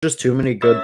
Just too many good.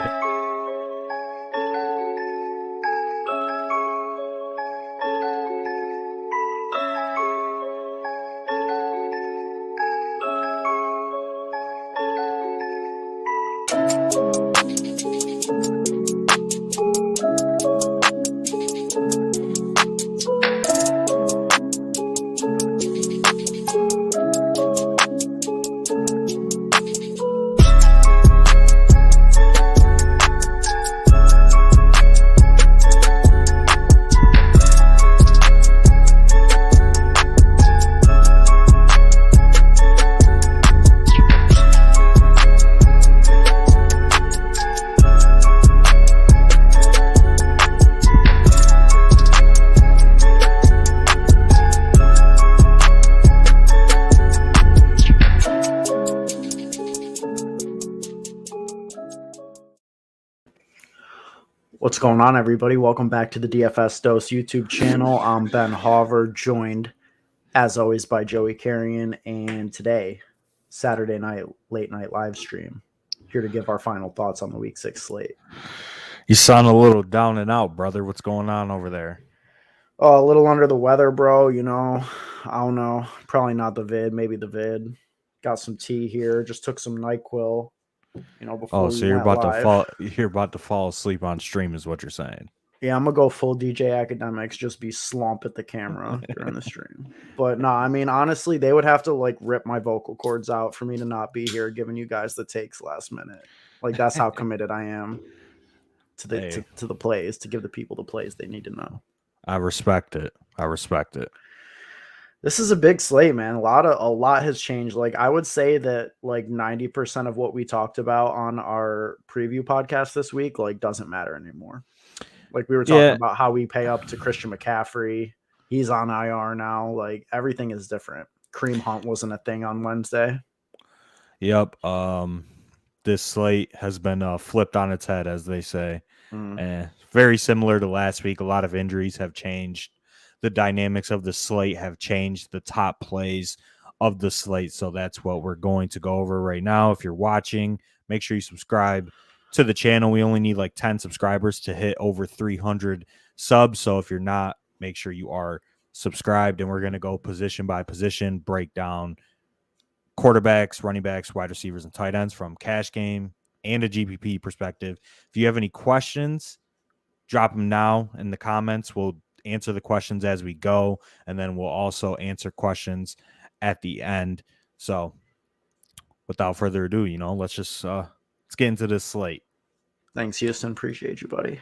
What's going on, everybody? Welcome back to the DFS Dose YouTube channel. I'm Ben Hauver, joined, as always, by Joey Carrion, and today, Saturday night, late night live stream, here to give our final thoughts on the Week 6 slate. You sound a little down and out, brother. What's going on over there? Oh, a little under the weather, bro. You know, I don't know. Probably not the vid, maybe the vid. Got some tea here. Just took some NyQuil. You know, before so you're about to fall. You're about to fall asleep on stream, is what you're saying. Yeah, I'm gonna go full DJ Academics, just be slump at the camera during the stream. But no, I mean, honestly, they would have to like rip my vocal cords out for me to not be here giving you guys the takes last minute. Like, that's how committed I am to the to the plays, to give the people the plays they need to know. I respect it. This is a big slate, man. A lot has changed. Like, I would say that like 90% of what we talked about on our preview podcast this week, like, doesn't matter anymore. Like, we were talking about how we pay up to Christian McCaffrey. He's on IR now. Like, everything is different. Kareem Hunt wasn't a thing on Wednesday. Yep. This slate has been flipped on its head, as they say. Very similar to last week. A lot of injuries have changed. The dynamics of the slate have changed, the top plays of the slate. So that's what we're going to go over right now. If you're watching, make sure you subscribe to the channel. We only need like 10 subscribers to hit over 300 subs. So if you're not, make sure you are subscribed. And we're going to go position by position, break down quarterbacks, running backs, wide receivers, and tight ends from cash game and a GPP perspective. If you have any questions, drop them now in the comments. We'll answer the questions as we go, and then we'll also answer questions at the end. So without further ado, let's get into this slate. Thanks, Houston. Appreciate you, buddy.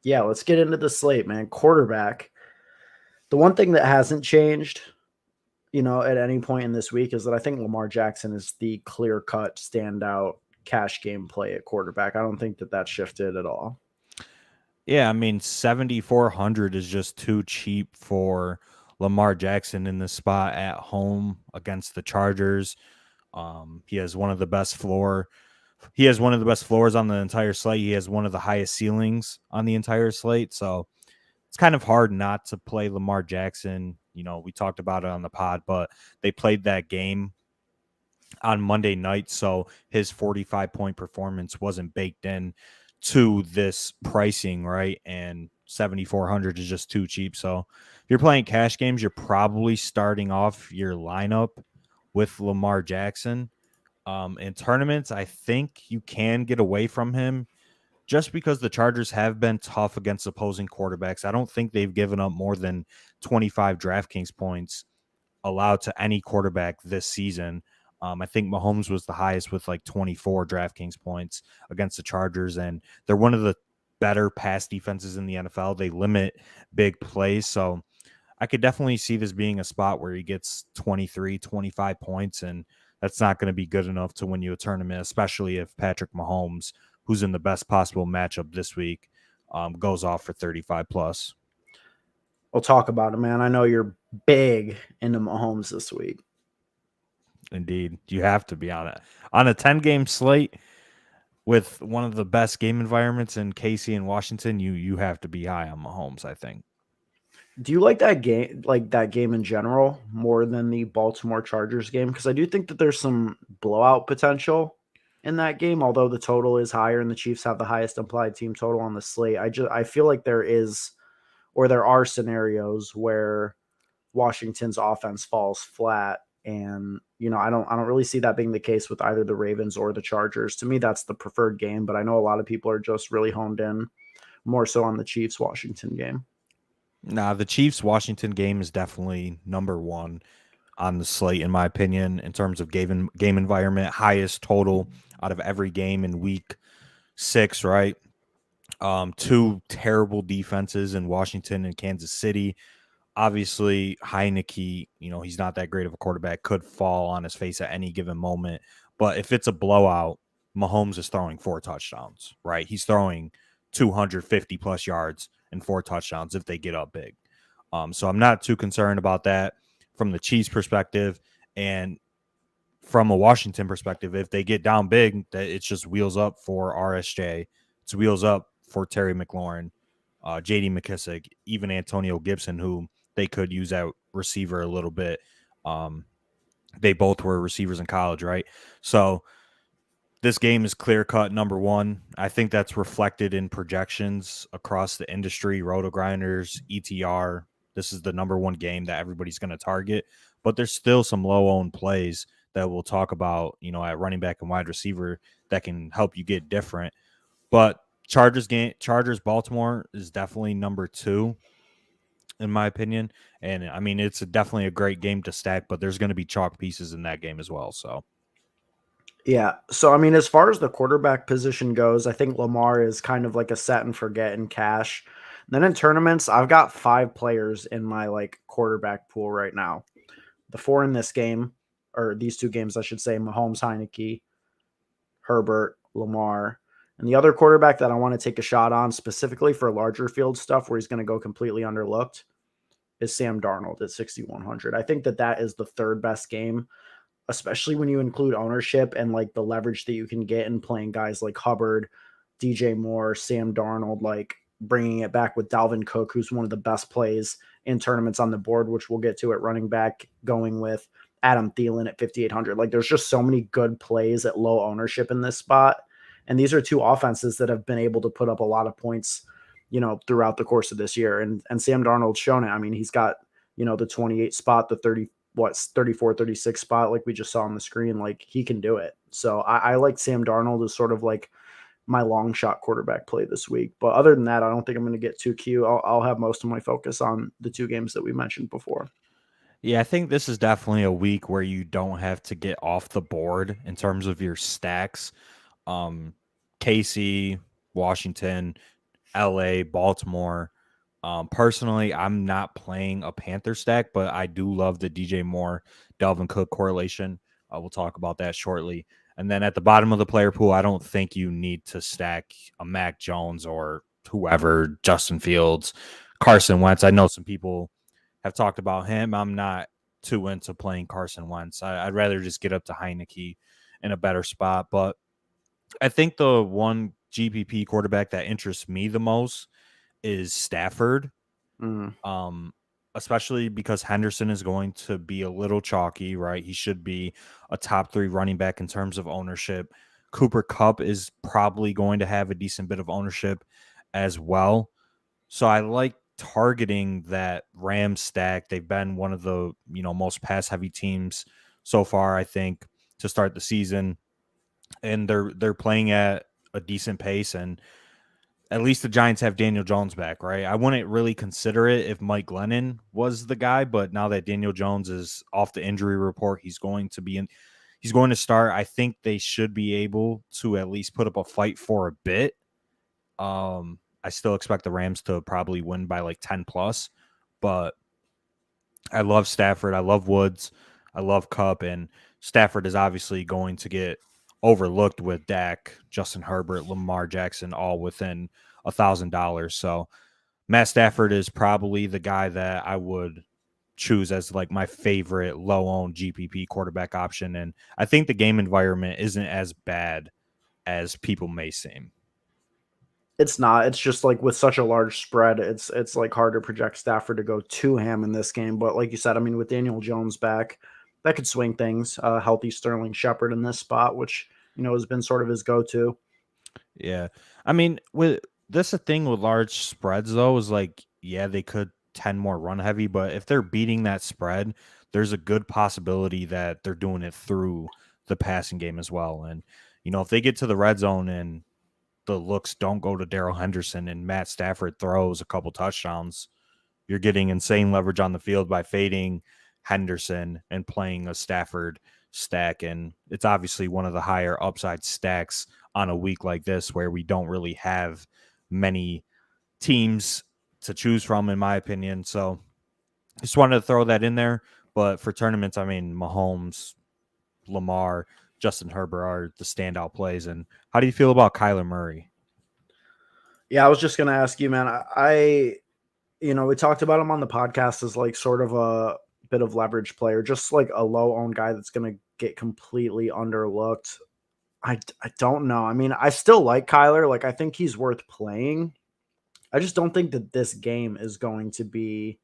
Yeah, let's get into the slate, man. Quarterback. The one thing that hasn't changed, at any point in this week is that I think Lamar Jackson is the clear-cut standout cash game play at quarterback. I don't think that shifted at all. Yeah, I mean, 7,400 is just too cheap for Lamar Jackson in this spot at home against the Chargers. He has one of the best floors on the entire slate. He has one of the highest ceilings on the entire slate. So it's kind of hard not to play Lamar Jackson. We talked about it on the pod, but they played that game on Monday night. So his 45-point performance wasn't baked in to this pricing, right? And 7,400 is just too cheap. So if you're playing cash games, you're probably starting off your lineup with Lamar Jackson. In tournaments, I think you can get away from him just because the Chargers have been tough against opposing quarterbacks. I don't think they've given up more than 25 Draftkings points allowed to any quarterback this season. I think Mahomes was the highest with like 24 Draftkings points against the Chargers, and they're one of the better pass defenses in the NFL. They limit big plays, so I could definitely see this being a spot where he gets 23, 25 points, and that's not going to be good enough to win you a tournament, especially if Patrick Mahomes, who's in the best possible matchup this week, goes off for 35 plus. We'll talk about it, man. I know you're big into Mahomes this week. Indeed. You have to be on it. On a 10-game slate with one of the best game environments in KC and Washington, you have to be high on Mahomes, I think. Do you like that game in general more than the Baltimore Chargers game? Because I do think that there's some blowout potential in that game, although the total is higher and the Chiefs have the highest implied team total on the slate. I feel like there are scenarios where Washington's offense falls flat. And, I don't really see that being the case with either the Ravens or the Chargers. To me, that's the preferred game, but I know a lot of people are just really honed in more so on the Chiefs Washington game. Nah, the Chiefs Washington game is definitely number one on the slate, in my opinion, in terms of game environment. Highest total out of every game in week 6, right? Two terrible defenses in Washington and Kansas City. Obviously, Heineke, he's not that great of a quarterback, could fall on his face at any given moment. But if it's a blowout, Mahomes is throwing 4 touchdowns, right? He's throwing 250 plus yards and 4 touchdowns if they get up big. So I'm not too concerned about that from the Chiefs perspective. And from a Washington perspective, if they get down big, that it's just wheels up for RSJ. It's wheels up for Terry McLaurin, J.D. McKissick, even Antonio Gibson, who they could use that receiver a little bit. They both were receivers in college, right? So this game is clear-cut number one. I think that's reflected in projections across the industry, Roto-Grinders, ETR. This is the number one game that everybody's going to target. But there's still some low-owned plays that we'll talk about, at running back and wide receiver that can help you get different. But Chargers Baltimore is definitely number 2 in my opinion. And I mean, it's definitely a great game to stack, but there's going to be chalk pieces in that game as well. So, yeah. So, I mean, as far as the quarterback position goes, I think Lamar is kind of like a set and forget in cash. Then in tournaments, I've got 5 players in my quarterback pool right now. The 4 in this game, or these 2 games, I should say, Mahomes, Heineke, Herbert, Lamar. And the other quarterback that I want to take a shot on specifically for larger field stuff where he's going to go completely underlooked is Sam Darnold at 6,100. I think that is the 3rd best game, especially when you include ownership and the leverage that you can get in playing guys like Hubbard, DJ Moore, Sam Darnold, bringing it back with Dalvin Cook, who's one of the best plays in tournaments on the board, which we'll get to at running back, going with Adam Thielen at 5,800. There's just so many good plays at low ownership in this spot. And these are 2 offenses that have been able to put up a lot of points, throughout the course of this year. And Sam Darnold's shown it. I mean, he's got, the 28 spot, the 34, 36 spot, like we just saw on the screen. He can do it. So I like Sam Darnold as sort of my long shot quarterback play this week. But other than that, I don't think I'm going to get too cute. I'll have most of my focus on the 2 games that we mentioned before. Yeah, I think this is definitely a week where you don't have to get off the board in terms of your stacks. KC, Washington, LA, Baltimore. Personally, I'm not playing a Panther stack, but I do love the DJ Moore, Dalvin Cook correlation. We'll talk about that shortly. And then at the bottom of the player pool, I don't think you need to stack a Mac Jones or whoever, Justin Fields, Carson Wentz. I know some people have talked about him. I'm not too into playing Carson Wentz. I'd rather just get up to Heineke in a better spot. But I think the one GPP quarterback that interests me the most is Stafford. Especially because Henderson is going to be a little chalky, right? He should be a top 3 running back in terms of ownership. Cooper Kupp is probably going to have a decent bit of ownership as well. So I like targeting that Rams stack. They've been one of the, most pass heavy teams so far, I think, to start the season. And they're playing at a decent pace, and at least the Giants have Daniel Jones back, right? I wouldn't really consider it if Mike Glennon was the guy, but now that Daniel Jones is off the injury report, he's going to start. I think they should be able to at least put up a fight for a bit. I still expect the Rams to probably win by 10 plus, but I love Stafford. I love Woods. I love Kupp, and Stafford is obviously going to get overlooked with Dak, Justin Herbert, Lamar Jackson, all within $1,000. So Matt Stafford is probably the guy that I would choose as my favorite low-owned GPP quarterback option. And I think the game environment isn't as bad as people may seem. It's not. It's just with such a large spread, it's hard to project Stafford to go too ham in this game. But like you said, I mean, with Daniel Jones back, that could swing things. Healthy Sterling Shepard in this spot, which has been sort of his go-to. Yeah. I mean, with this a thing with large spreads though is like, yeah, they could 10 more run heavy, but if they're beating that spread, there's a good possibility that they're doing it through the passing game as well. And if they get to the red zone and the looks don't go to Darrell Henderson and Matt Stafford throws a couple touchdowns, you're getting insane leverage on the field by fading Henderson and playing a Stafford stack. And it's obviously one of the higher upside stacks on a week like this where we don't really have many teams to choose from, in my opinion. So just wanted to throw that in there. But for tournaments, I mean, Mahomes, Lamar, Justin Herbert are the standout plays. And how do you feel about Kyler Murray? Yeah, I was just going to ask you, man. We talked about him on the podcast as like sort of a bit of leverage player, just like a low owned guy that's going to get completely underlooked. I don't know. I mean, I still like Kyler. Like, I think he's worth playing. I just don't think that this game is going to be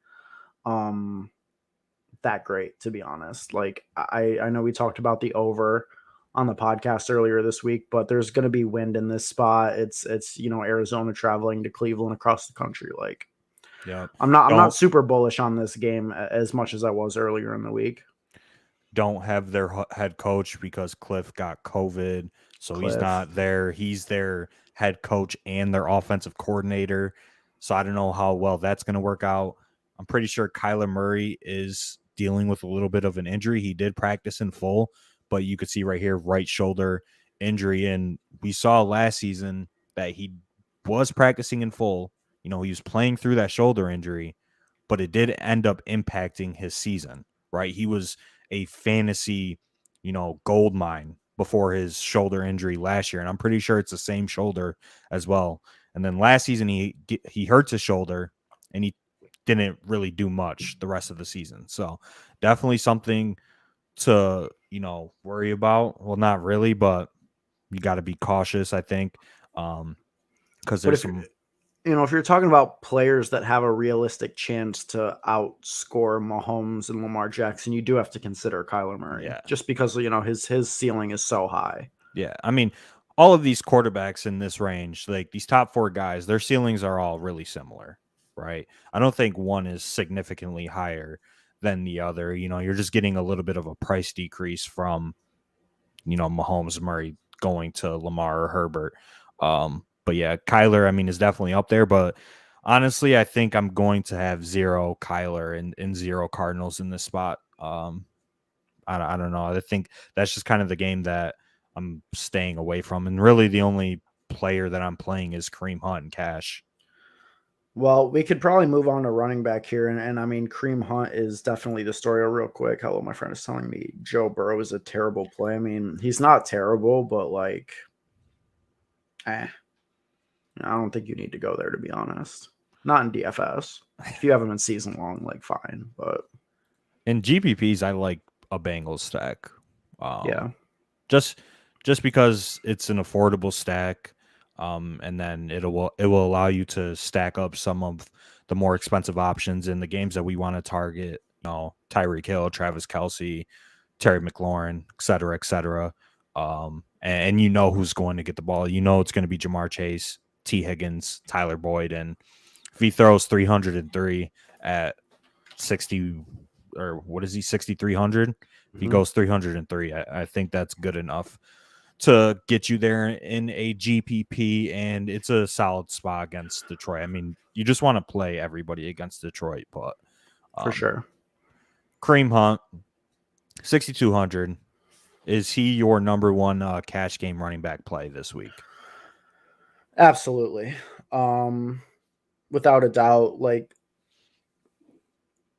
that great, to be honest. Like, I know we talked about the over on the podcast earlier this week, but there's going to be wind in this spot. It's Arizona traveling to Cleveland across the country. Like, yeah, I'm not super bullish on this game as much as I was earlier in the week. Don't have their head coach because Cliff got COVID, so he's not there. He's their head coach and their offensive coordinator. So I don't know how well that's going to work out. I'm pretty sure Kyler Murray is dealing with a little bit of an injury. He did practice in full, but you could see right here, right shoulder injury. And we saw last season that he was practicing in full. He was playing through that shoulder injury, but it did end up impacting his season, right? He was a fantasy, gold mine before his shoulder injury last year. And I'm pretty sure it's the same shoulder as well. And then last season, he hurt his shoulder and he didn't really do much the rest of the season. So definitely something to, worry about. Well, not really, but you got to be cautious, I think. Because there's some. If you're talking about players that have a realistic chance to outscore Mahomes and Lamar Jackson, you do have to consider Kyler Murray. Yeah. Just because, his ceiling is so high. Yeah. I mean, all of these quarterbacks in this range, like these top four guys, their ceilings are all really similar, right? I don't think one is significantly higher than the other. You're just getting a little bit of a price decrease from, Mahomes, Murray going to Lamar or Herbert. But yeah, Kyler, I mean, is definitely up there. But honestly, I think I'm going to have 0 Kyler and 0 Cardinals in this spot. I don't know. I think that's just kind of the game that I'm staying away from. And really the only player that I'm playing is Kareem Hunt and cash. Well, we could probably move on to running back here. And I mean, Kareem Hunt is definitely the story. Real quick. Hello, my friend is telling me Joe Burrow is a terrible play. I mean, he's not terrible, but like, I don't think you need to go there, to be honest. Not in DFS. If you have him in season long, like fine. But in GPPs, I like a Bengals stack. Yeah. Just because it's an affordable stack, and then it will allow you to stack up some of the more expensive options in the games that we want to target. Tyreek Hill, Travis Kelce, Terry McLaurin, et cetera, et cetera. And who's going to get the ball. It's going to be Jamar Chase, T. Higgins, Tyler Boyd, and if he throws 303 at 60 or what is he 6,300? If he goes 303, I think that's good enough to get you there in a GPP, and it's a solid spot against Detroit. I mean, you just want to play everybody against Detroit, but for sure. Kareem Hunt, 6,200. Is he your number one cash game running back play this week? Absolutely. Without a doubt. Like,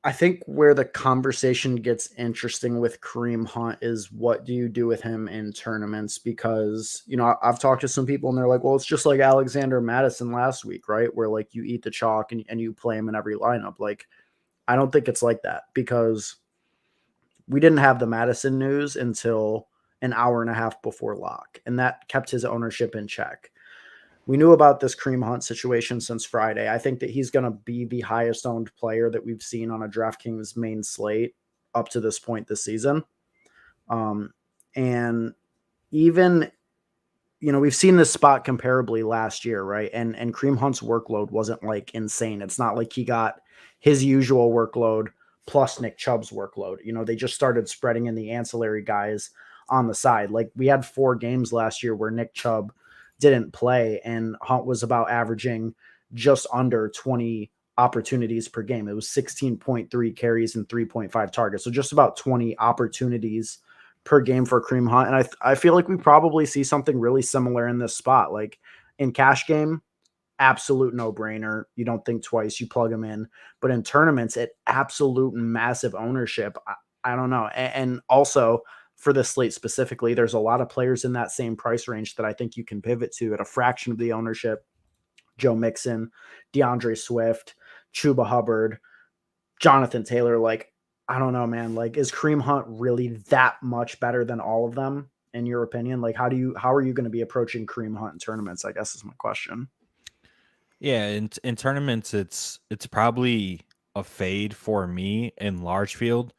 I think where the conversation gets interesting with Kareem Hunt is what do you do with him in tournaments? Because, I've talked to some people and they're like, well, it's just like Alexander Madison last week, right? Where like you eat the chalk and you play him in every lineup. Like, I don't think it's like that because we didn't have the Madison news until an hour and a half before lock, and that kept his ownership in check. We knew about this Kareem Hunt situation since Friday. I think that he's going to be the highest owned player that we've seen on a Draftkings main slate up to this point this season. And even we've seen this spot comparably last year, right? And Kareem Hunt's workload wasn't like insane. It's not like he got his usual workload plus Nick Chubb's workload. They just started spreading in the ancillary guys on the side. Like we had 4 games last year where Nick Chubb didn't play and Hunt was about averaging just under 20 opportunities per game. It was 16.3 carries and 3.5 targets. So just about 20 opportunities per game for Kareem Hunt. And I feel like we probably see something really similar in this spot. Like in cash game, absolute no-brainer. You don't think twice, you plug them in. But in tournaments, at absolute massive ownership, I don't know. And also for the slate specifically, there's a lot of players in that same price range that I think you can pivot to at a fraction of the ownership. Joe Mixon, DeAndre Swift, Chuba Hubbard, Jonathan Taylor. Like, I don't know, man. Like, is Kareem Hunt really that much better than all of them, in your opinion? Like, how are you going to be approaching Kareem Hunt in tournaments, I guess is my question. Yeah, in tournaments, it's probably a fade for me in large field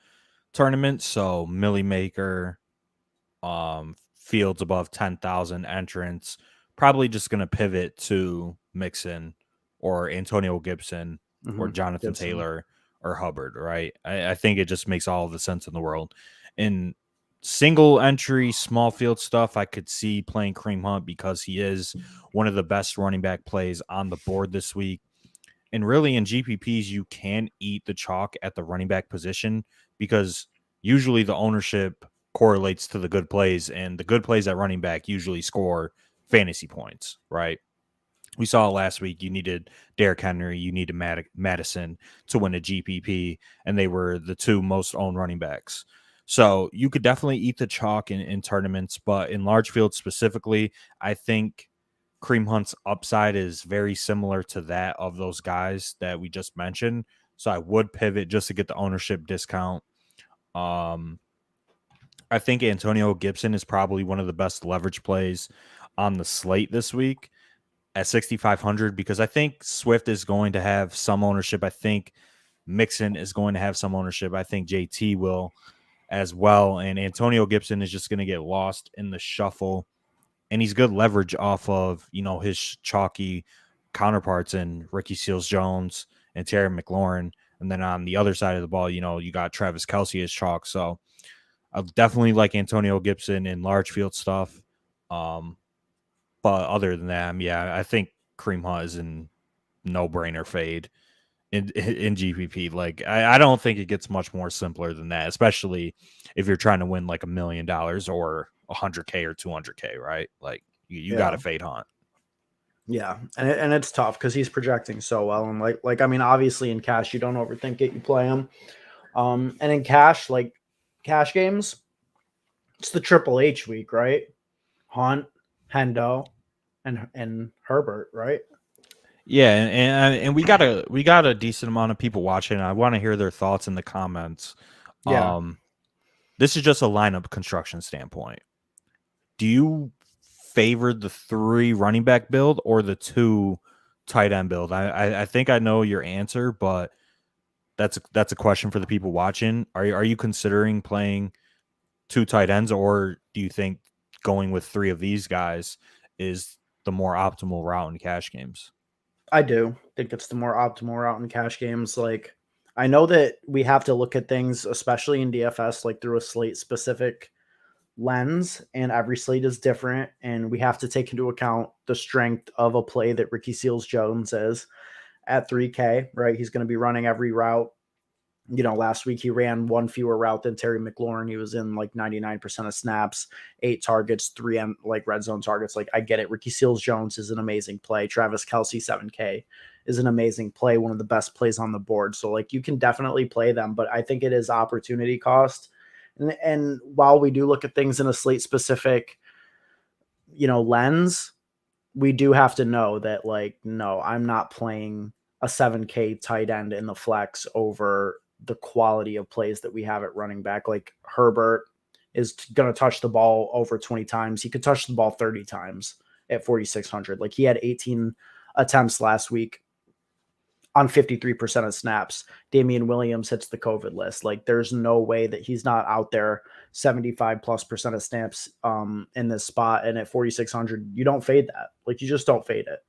tournaments. So Millie Maker, fields above 10,000 entrants, probably just going to pivot to Mixon or Antonio Gibson or Jonathan Taylor or Hubbard, right? I think it just makes all of the sense in the world. In single entry, small field stuff, I could see playing Kareem Hunt because he is one of the best running back plays on the board this week. And really in GPPs, you can eat the chalk at the running back position because usually the ownership correlates to the good plays, and the good plays at running back usually score fantasy points, right? We saw last week you needed Derrick Henry, you needed Madison to win a GPP, and they were the 2 most owned running backs. So you could definitely eat the chalk in tournaments, but in large fields specifically, I think Kareem Hunt's upside is very similar to that of those guys that we just mentioned. So I would pivot just to get the ownership discount. I think Antonio Gibson is probably one of the best leverage plays on the slate this week at 6,500 because I think Swift is going to have some ownership. I think Mixon is going to have some ownership. I think JT will as well. And Antonio Gibson is just going to get lost in the shuffle. And he's good leverage off of, his chalky counterparts in Ricky Seals-Jones and Terry McLaurin. And then on the other side of the ball, you got Travis Kelce as chalk. So I definitely like Antonio Gibson in large field stuff. But other than that, I think Kareem Hunt is in no-brainer fade in GPP. Like, I don't think it gets much more simpler than that, especially if you're trying to win like $1 million or 100K or 200K, right? Like, you got to fade Hunt. Yeah, and it's tough because he's projecting so well. And like I mean, obviously in cash, you don't overthink it. You play him. And in cash, like cash games, it's the Triple H week, right? Hunt, Hendo, and Herbert, right? Yeah, and we got a decent amount of people watching. I want to hear their thoughts in the comments. Yeah. This is just a lineup construction standpoint. Do you favor the 3 running back build or the 2 tight end build? I think I know your answer, but that's a question for the people watching. Are you considering playing 2 tight ends, or do you think going with 3 of these guys is the more optimal route in cash games? I do think it's the more optimal route in cash games. Like, I know that we have to look at things, especially in DFS, like through a slate specific lens, and every slate is different. And we have to take into account the strength of a play that Ricky Seals-Jones is at 3K, right? He's going to be running every route. Last week he ran 1 fewer route than Terry McLaurin. He was in like 99% of snaps, 8 targets, 3 like red zone targets. Like, I get it. Ricky Seals-Jones is an amazing play. Travis Kelce 7K is an amazing play. One of the best plays on the board. So like, you can definitely play them, but I think it is opportunity cost. And while we do look at things in a slate specific, lens, we do have to know that like, no, I'm not playing a 7K tight end in the flex over the quality of plays that we have at running back. Like, Herbert is going to touch the ball over 20 times. He could touch the ball 30 times at 4,600. Like, he had 18 attempts last week on 53% of snaps. Damian Williams hits the COVID list. Like there's no way that he's not out there 75+% of snaps in this spot. And at 4,600, you don't fade that. Like you just don't fade it.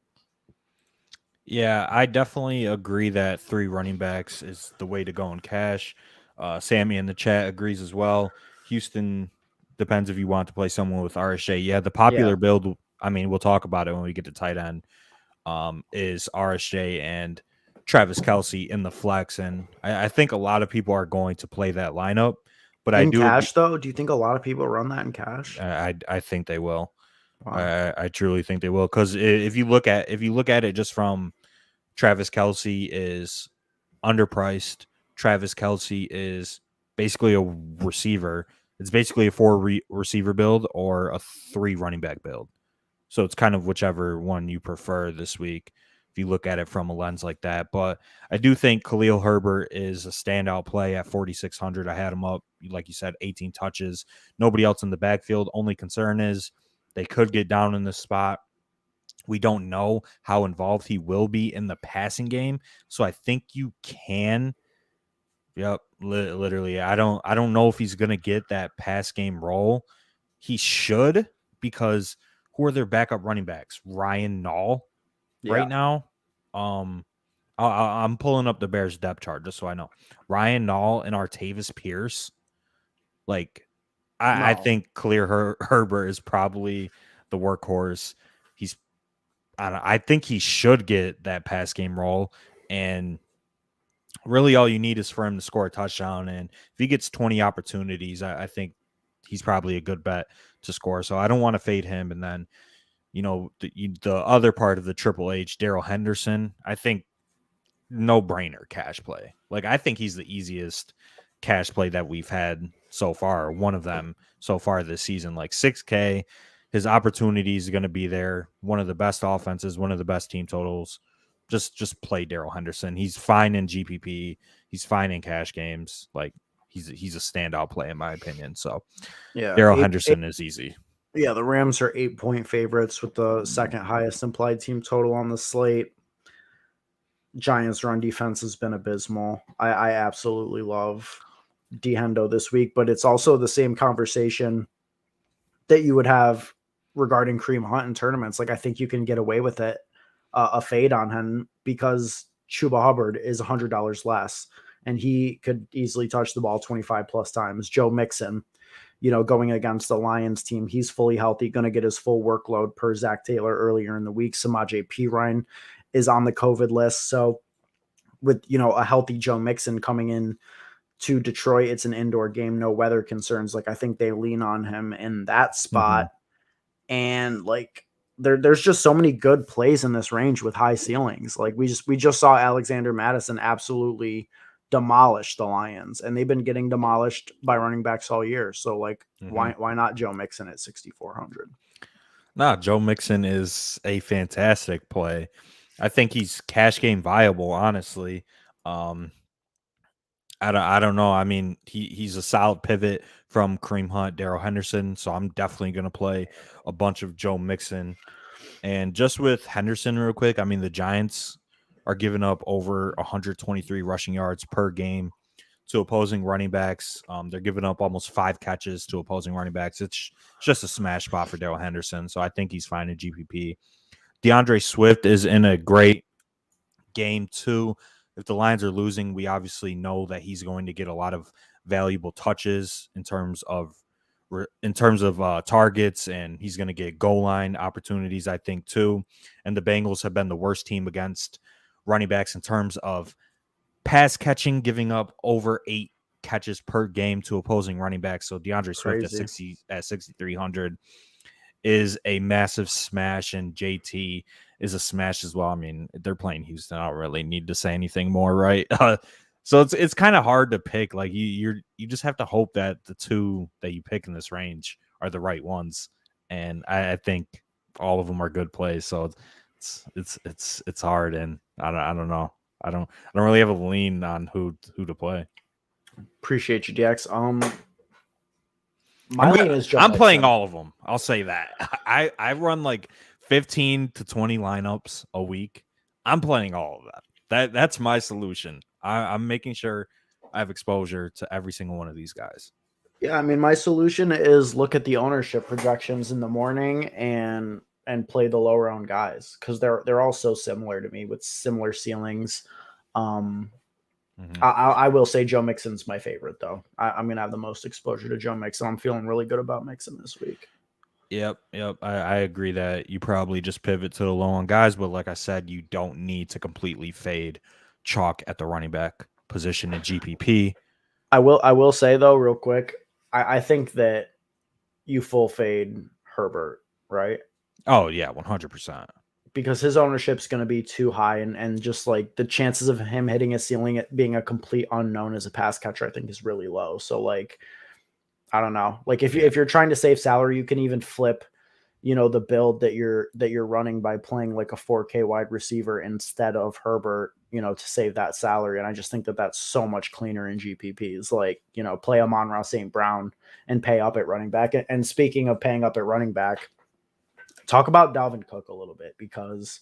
Yeah, I definitely agree that 3 running backs is the way to go in cash. Sammy in the chat agrees as well. Houston depends if you want to play someone with RSJ. Yeah, the popular build, I mean, we'll talk about it when we get to tight end, is RSJ and Travis Kelce in the flex. And I think a lot of people are going to play that lineup. But in cash, though, do you think a lot of people run that in cash? I think they will. Wow. I truly think they will, because if you look at it just from Travis Kelce is underpriced. Travis Kelce is basically a receiver. It's basically a 4 receiver build or a 3 running back build. So it's kind of whichever one you prefer this week if you look at it from a lens like that. But I do think Khalil Herbert is a standout play at 4,600. I had him up, like you said, 18 touches. Nobody else in the backfield. Only concern is they could get down in this spot. We don't know how involved he will be in the passing game. So I think you can. Yep, literally. I don't know if he's going to get that pass game role. He should, because who are their backup running backs? Ryan Nall right now. I'm pulling up the Bears depth chart just so I know. Ryan Nall and Artavis Pierce. Like, I think Khalil Herbert is probably the workhorse. I think he should get that pass game role, and really all you need is for him to score a touchdown. And if he gets 20 opportunities, I think he's probably a good bet to score. So I don't want to fade him. And then, the other part of the Triple H, Darrell Henderson, I think no brainer cash play. Like, I think he's the easiest cash play that we've had so far. One of them so far this season, like 6K. His opportunities are going to be there. One of the best offenses, one of the best team totals. Just play Darrell Henderson. He's fine in GPP. He's fine in cash games. Like he's a standout play in my opinion. So Darrell Henderson is easy. Yeah, the Rams are 8-point favorites with the second highest implied team total on the slate. Giants' run defense has been abysmal. I absolutely love D-Hendo this week, but it's also the same conversation that you would have regarding Kareem Hunt in tournaments. Like, I think you can get away with it, a fade on him, because Chuba Hubbard is $100 less, and he could easily touch the ball 25 plus times. Joe Mixon, going against the Lions team, he's fully healthy, going to get his full workload per Zach Taylor earlier in the week. Samaje Perine is on the COVID list. So with, a healthy Joe Mixon coming in to Detroit, it's an indoor game, no weather concerns. Like, I think they lean on him in that spot. And like, there's just so many good plays in this range with high ceilings. Like we just saw Alexander Mattison absolutely demolish the Lions, and they've been getting demolished by running backs all year. So like, why not Joe Mixon at 6,400? Nah, Joe Mixon is a fantastic play. I think he's cash game viable, honestly. I don't know. I mean, he's a solid pivot from Kareem Hunt, Darrell Henderson. So I'm definitely going to play a bunch of Joe Mixon. And just with Henderson real quick, I mean, the Giants are giving up over 123 rushing yards per game to opposing running backs. They're giving up almost 5 catches to opposing running backs. It's just a smash spot for Darrell Henderson. So I think he's fine in GPP. DeAndre Swift is in a great game too. If the Lions are losing, we obviously know that he's going to get a lot of valuable touches in terms of targets, and he's going to get goal line opportunities, I think, too. And the Bengals have been the worst team against running backs in terms of pass catching, giving up over 8 catches per game to opposing running backs. So DeAndre Swift at 6,300 is a massive smash, and JT is a smash as well. I mean, they're playing Houston. I don't really need to say anything more, right? So it's kind of hard to pick. Like you just have to hope that the 2 that you pick in this range are the right ones, and I think all of them are good plays. So it's hard, and I don't know. I don't really have a lean on who to play. Appreciate you, DX. I'm playing all of them. I'll say that. I run like 15 to 20 lineups a week. I'm playing all of that. That's my solution. I'm making sure I have exposure to every single one of these guys. Yeah, I mean, my solution is look at the ownership projections in the morning and play the lower owned guys because they're all so similar to me with similar ceilings. Um, I will say Joe Mixon's my favorite though. I'm gonna have the most exposure to Joe Mixon. I'm feeling really good about Mixon this week. Yep. I agree that you probably just pivot to the low on guys, but like I said, you don't need to completely fade chalk at the running back position in GPP. I will say though, real quick, I think that you full fade Herbert, right? Oh yeah, 100%. Because his ownership's going to be too high, and just like the chances of him hitting a ceiling at being a complete unknown as a pass catcher, I think is really low. So like, I don't know. Like if you're trying to save salary, you can even flip, the build that you're running by playing like a 4K wide receiver instead of Herbert, to save that salary. And I just think that that's so much cleaner in GPPs. Like, play Amon-Ra St. Brown and pay up at running back. And speaking of paying up at running back, talk about Dalvin Cook a little bit because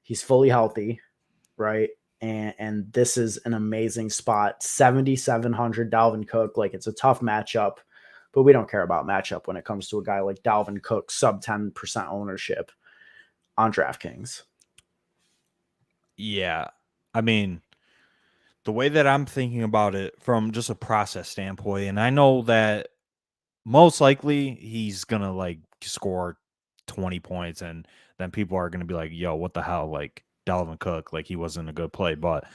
he's fully healthy, right? And this is an amazing spot. 7,700 Dalvin Cook. Like it's a tough matchup, but we don't care about matchup when it comes to a guy like Dalvin Cook, sub 10% ownership on DraftKings. Yeah. I mean, the way that I'm thinking about it from just a process standpoint, and I know that most likely he's going to like score 20 points and then people are going to be like, yo, what the hell? Like Dalvin Cook, like he wasn't a good play. But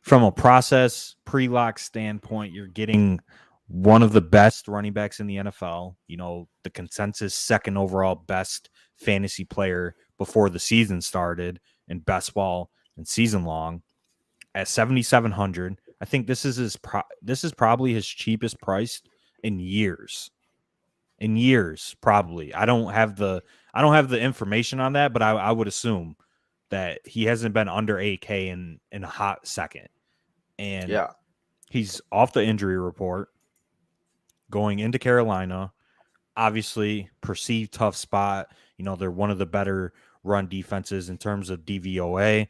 from a process pre-lock standpoint, you're getting one of the best running backs in the NFL, the consensus second overall best fantasy player before the season started in best ball and season long at 7,700. I think this is probably his cheapest priced in years. Probably. I don't have the information on that, but I would assume that he hasn't been under 8K in a hot second. And yeah, he's off the injury report going into Carolina. Obviously, perceived tough spot. They're one of the better run defenses in terms of DVOA.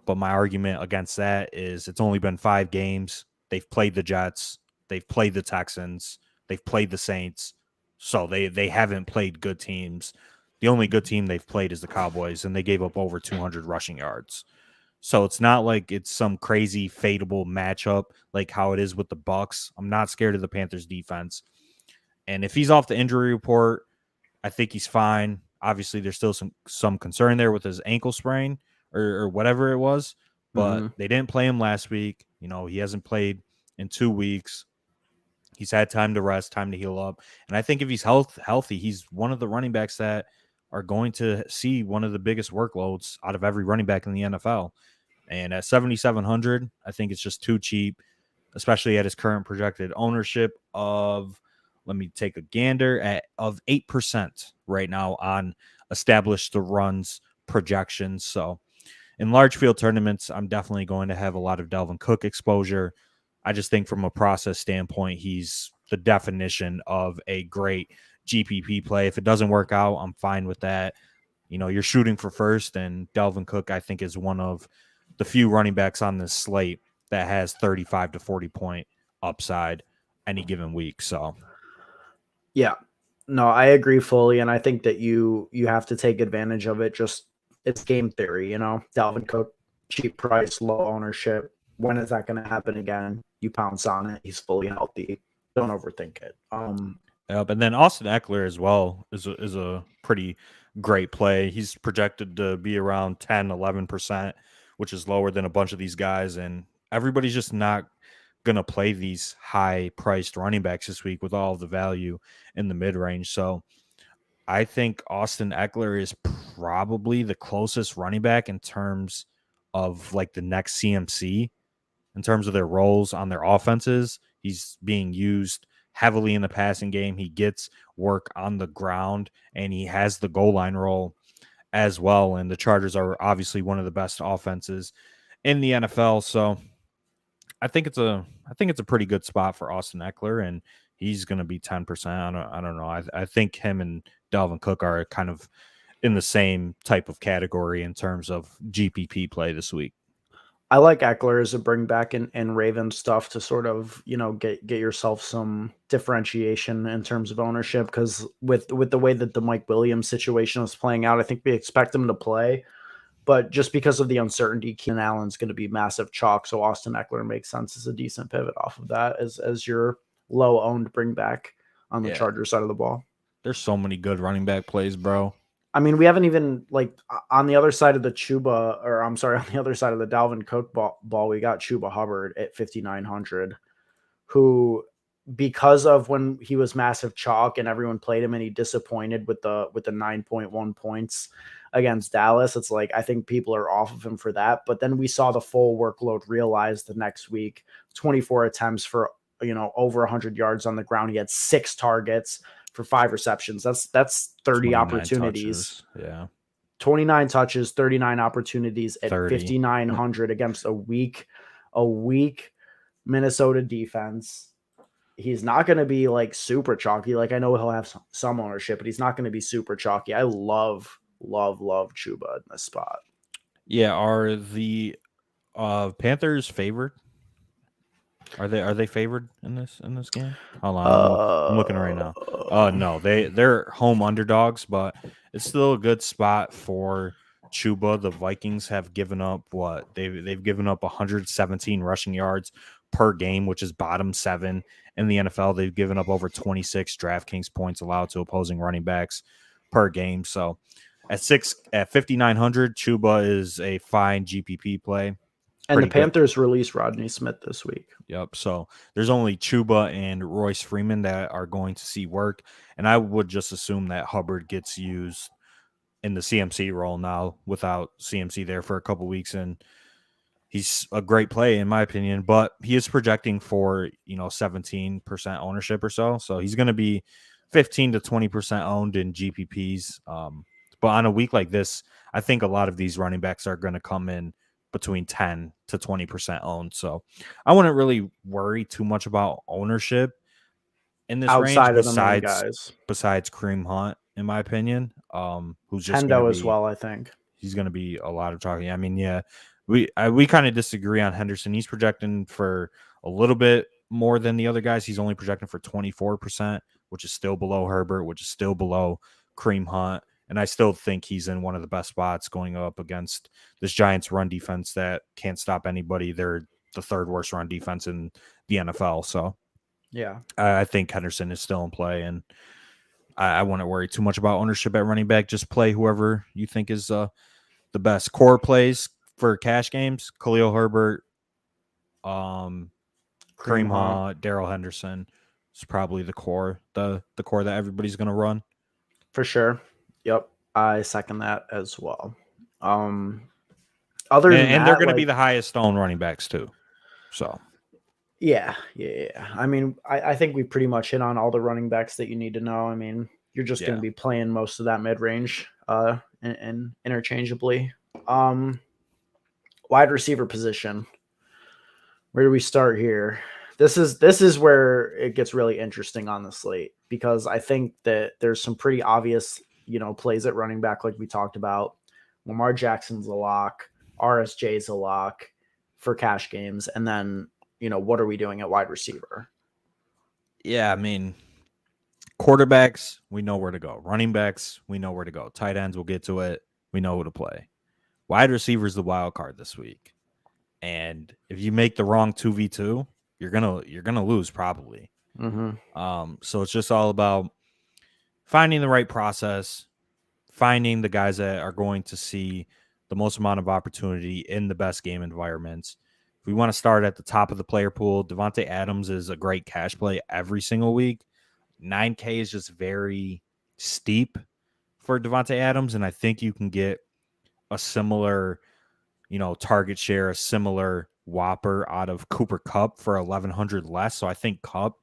But my argument against that is it's only been 5 games. They've played the Jets. They've played the Texans. They've played the Saints. So they haven't played good teams. The only good team they've played is the Cowboys, and they gave up over 200 rushing yards. So it's not like it's some crazy fadeable matchup like how it is with the Bucks. I'm not scared of the Panthers defense. And if he's off the injury report, I think he's fine. Obviously, there's still some concern there with his ankle sprain or whatever it was, but they didn't play him last week. He hasn't played in 2 weeks. He's had time to rest, time to heal up. And I think if he's healthy, he's one of the running backs that are going to see one of the biggest workloads out of every running back in the NFL. And at 7,700, I think it's just too cheap, especially at his current projected ownership of, let me take a gander, of 8% right now on established the runs projections. So in large field tournaments, I'm definitely going to have a lot of Dalvin Cook exposure. I just think from a process standpoint, he's the definition of a great GPP play. If it doesn't work out, I'm fine with that. You're shooting for first, and Dalvin Cook, I think, is one of the few running backs on this slate that has 35 to 40 point upside any given week. So, yeah, no, I agree fully, and I think that you have to take advantage of it. Just it's game theory, Dalvin Cook, cheap price, low ownership. When is that going to happen again? You pounce on it. He's fully healthy. Don't overthink it. Yep, and then Austin Eckler as well is a pretty great play. He's projected to be around 10, 11%, which is lower than a bunch of these guys. And everybody's just not going to play these high-priced running backs this week with all of the value in the mid-range. So I think Austin Eckler is probably the closest running back in terms of like the next CMC, in terms of their roles on their offenses. He's being used heavily in the passing game. He gets work on the ground, and he has the goal line role as well. And the Chargers are obviously one of the best offenses in the NFL. So I think it's a pretty good spot for Austin Eckler, and he's going to be 10%. I don't know. I think him and Dalvin Cook are kind of in the same type of category in terms of GPP play this week. I like Eckler as a bring back in Raven stuff to sort of, get yourself some differentiation in terms of ownership, because with the way that the Mike Williams situation is playing out, I think we expect him to play, but just because of the uncertainty, Keenan Allen's going to be massive chalk, so Austin Eckler makes sense as a decent pivot off of that as your low owned bring back on the Chargers side of the ball. There's so many good running back plays, bro. I mean, we haven't even, like, on the other side of the Chuba, or I'm sorry, on the other side of the Dalvin Cook ball, we got Chuba Hubbard at 5,900, who, because of when he was massive chalk and everyone played him and he disappointed with the 9.1 points against Dallas, it's like, I think people are off of him for that. But then we saw the full workload realized the next week, 24 attempts for, over 100 yards on the ground. He had 6 targets for 5 receptions. That's 30 opportunities. Touches. Yeah. 29 touches, 39 opportunities at 5,900 against a weak Minnesota defense. He's not going to be like super chalky. Like, I know he'll have some ownership, but he's not going to be super chalky. I love Chuba in this spot. Yeah. Are the Panthers favored? Are they favored in this game? Hold on, I'm looking right now. No, they're home underdogs, but it's still a good spot for Chuba. The Vikings have given up they've given up 117 rushing yards per game, which is bottom 7 in the NFL. They've given up over 26 Draftkings points allowed to opposing running backs per game. So at 5,900, Chuba is a fine GPP play. And the Panthers released Rodney Smith this week. Yep. So there's only Chuba and Royce Freeman that are going to see work. And I would just assume that Hubbard gets used in the CMC role now without CMC there for a couple weeks. And he's a great play, in my opinion. But he is projecting for, 17% ownership or so. So he's going to be 15 to 20% owned in GPPs. But on a week like this, I think a lot of these running backs are going to come in between 10 to 20% owned. So I wouldn't really worry too much about ownership in this outside range of the main guys. Besides Kareem Hunt, in my opinion, who's just Hendo as well. I think he's going to be a lot of talking. I mean, yeah, we kind of disagree on Henderson. He's projecting for a little bit more than the other guys. He's only projecting for 24%, which is still below Herbert, which is still below Kareem Hunt. And I still think he's in one of the best spots going up against this Giants run defense that can't stop anybody. They're the 3rd worst run defense in the NFL. So, yeah, I think Henderson is still in play. And I wouldn't worry too much about ownership at running back. Just play whoever you think is the best. Core plays for cash games: Khalil Herbert, Kareem Hunt, Darrell Henderson is probably the core, the core that everybody's going to run. For sure. Yep, I second that as well. And they're going to be the highest owned running backs too. So, yeah. I mean, I think we pretty much hit on all the running backs that you need to know. I mean, you're just going to be playing most of that mid range, and interchangeably. Wide receiver position. Where do we start here? This is where it gets really interesting on the slate, because I think that there's some pretty obvious plays at running back, like we talked about. Lamar Jackson's a lock. RSJ's a lock for cash games. And then, what are we doing at wide receiver? Yeah, I mean, quarterbacks, we know where to go. Running backs, we know where to go. Tight ends, we'll get to it. We know who to play. Wide receiver is the wild card this week. And if you make the wrong 2v2, you're gonna lose probably. Mm-hmm. So it's just all about finding the right process, finding the guys that are going to see the most amount of opportunity in the best game environments. If we want to start at the top of the player pool, Davonte Adams is a great cash play every single week. 9K is just very steep for Davonte Adams, and I think you can get a similar, target share, a similar whopper out of Cooper Kupp for 1,100 less. So I think Kupp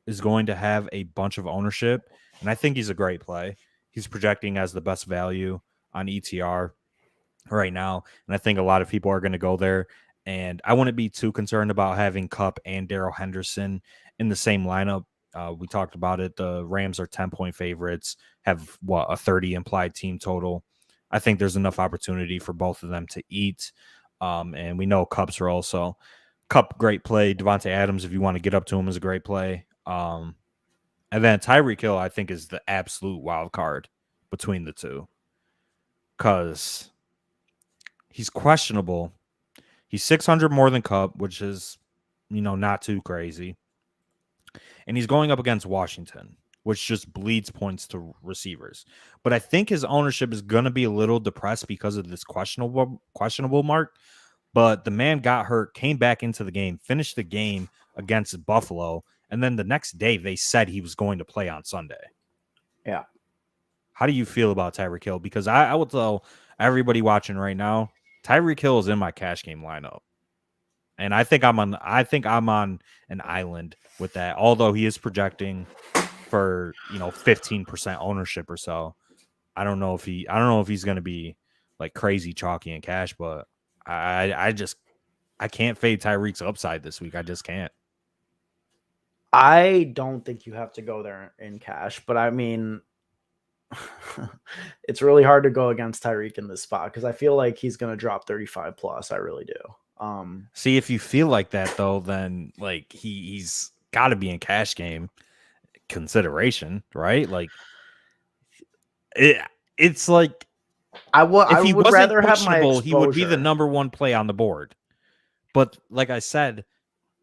is going to have a bunch of ownership, and I think he's a great play. He's projecting as the best value on ETR right now, and I think a lot of people are going to go there. And I wouldn't be too concerned about having Kupp and Darrell Henderson in the same lineup. We talked about it. The Rams are 10-point favorites, have a 30 implied team total. I think there's enough opportunity for both of them to eat. And we know Cup's role. So Cup, great play. Davonte Adams, if you want to get up to him, is a great play. And then Tyreek Hill, I think, is the absolute wild card between the two. Because he's questionable. He's 600 more than Cup, which is, not too crazy. And he's going up against Washington, which just bleeds points to receivers. But I think his ownership is going to be a little depressed because of this questionable mark. But the man got hurt, came back into the game, finished the game against Buffalo, and then the next day they said he was going to play on Sunday. Yeah. How do you feel about Tyreek Hill? Because I will tell everybody watching right now, Tyreek Hill is in my cash game lineup. And I think I'm on an island with that. Although he is projecting for 15% ownership or so. I don't know if he's going to be like crazy chalky in cash, but I can't fade Tyreek's upside this week. I just can't. I don't think you have to go there in cash, but I mean, it's really hard to go against Tyreek in this spot because I feel like he's going to drop 35 plus. I really do. See, if you feel like that though, then like he's got to be in cash game consideration, right? Like it's like I would rather have my exposure. He would be the number one play on the board. But like I said,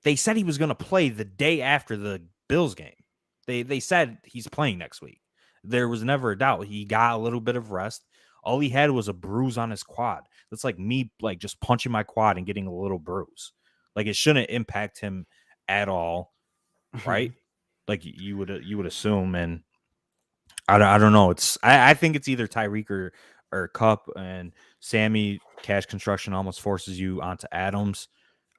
they said he was going to play the day after the Bills game. They said he's playing next week. There was never a doubt. He got a little bit of rest. All he had was a bruise on his quad. That's like me like just punching my quad and getting a little bruise. Like it shouldn't impact him at all, right? Like you would assume. And I don't know. I think it's either Tyreek or Cup, and Sammy cash construction almost forces you onto Adams.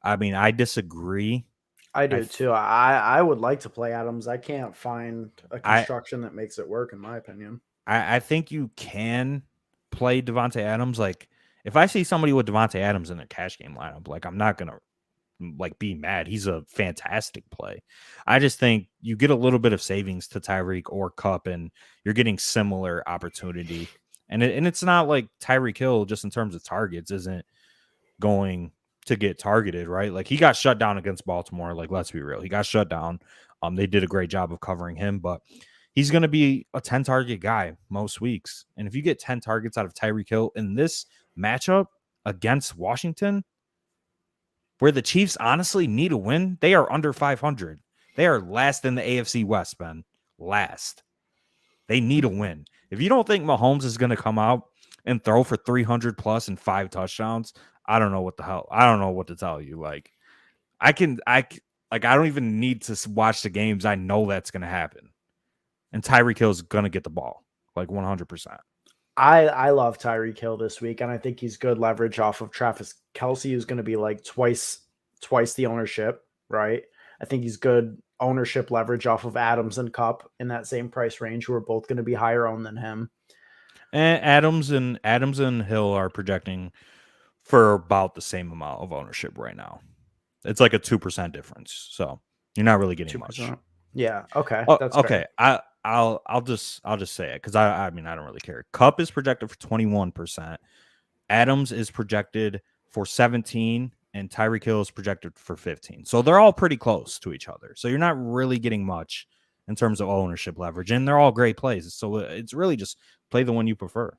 I mean, I disagree. I do too. I would like to play Adams. I can't find a construction that makes it work, in my opinion. I think you can play Davonte Adams. Like, if I see somebody with Davonte Adams in a cash game lineup, like I'm not gonna like be mad. He's a fantastic play. I just think you get a little bit of savings to Tyreek or Cup, and you're getting similar opportunity. And it's not like Tyreek Hill, just in terms of targets, isn't going to get targeted, right? Like he got shut down against Baltimore. Like, let's be real, he got shut down. They did a great job of covering him, but he's going to be a 10 target guy most weeks. And if you get 10 targets out of Tyreek Hill in this matchup against Washington, where the Chiefs honestly need a win, they are under 500. They are last in the AFC West, Ben. Last. They need a win. If you don't think Mahomes is going to come out and throw for 300 plus and 5 touchdowns, I don't know what the hell. I don't know what to tell you. Like, I don't even need to watch the games. I know that's going to happen. And Tyreek Hill is going to get the ball, like 100%. I love Tyreek Hill this week, and I think he's good leverage off of Travis Kelce, who's going to be like twice the ownership, right? I think he's good ownership leverage off of Adams and Cup in that same price range, who are both going to be higher owned than him. And Adams and Hill are projecting for about the same amount of ownership right now. It's like a 2% difference, so you're not really getting 2%. Much. Yeah. Okay. That's okay. Fair. I'll just say it because I mean I don't really care. Cup is projected for 21%. Adams is projected for 17%, and Tyreek Hill is projected for 15%. So they're all pretty close to each other. So you're not really getting much in terms of ownership leverage, and they're all great plays. So it's really just play the one you prefer.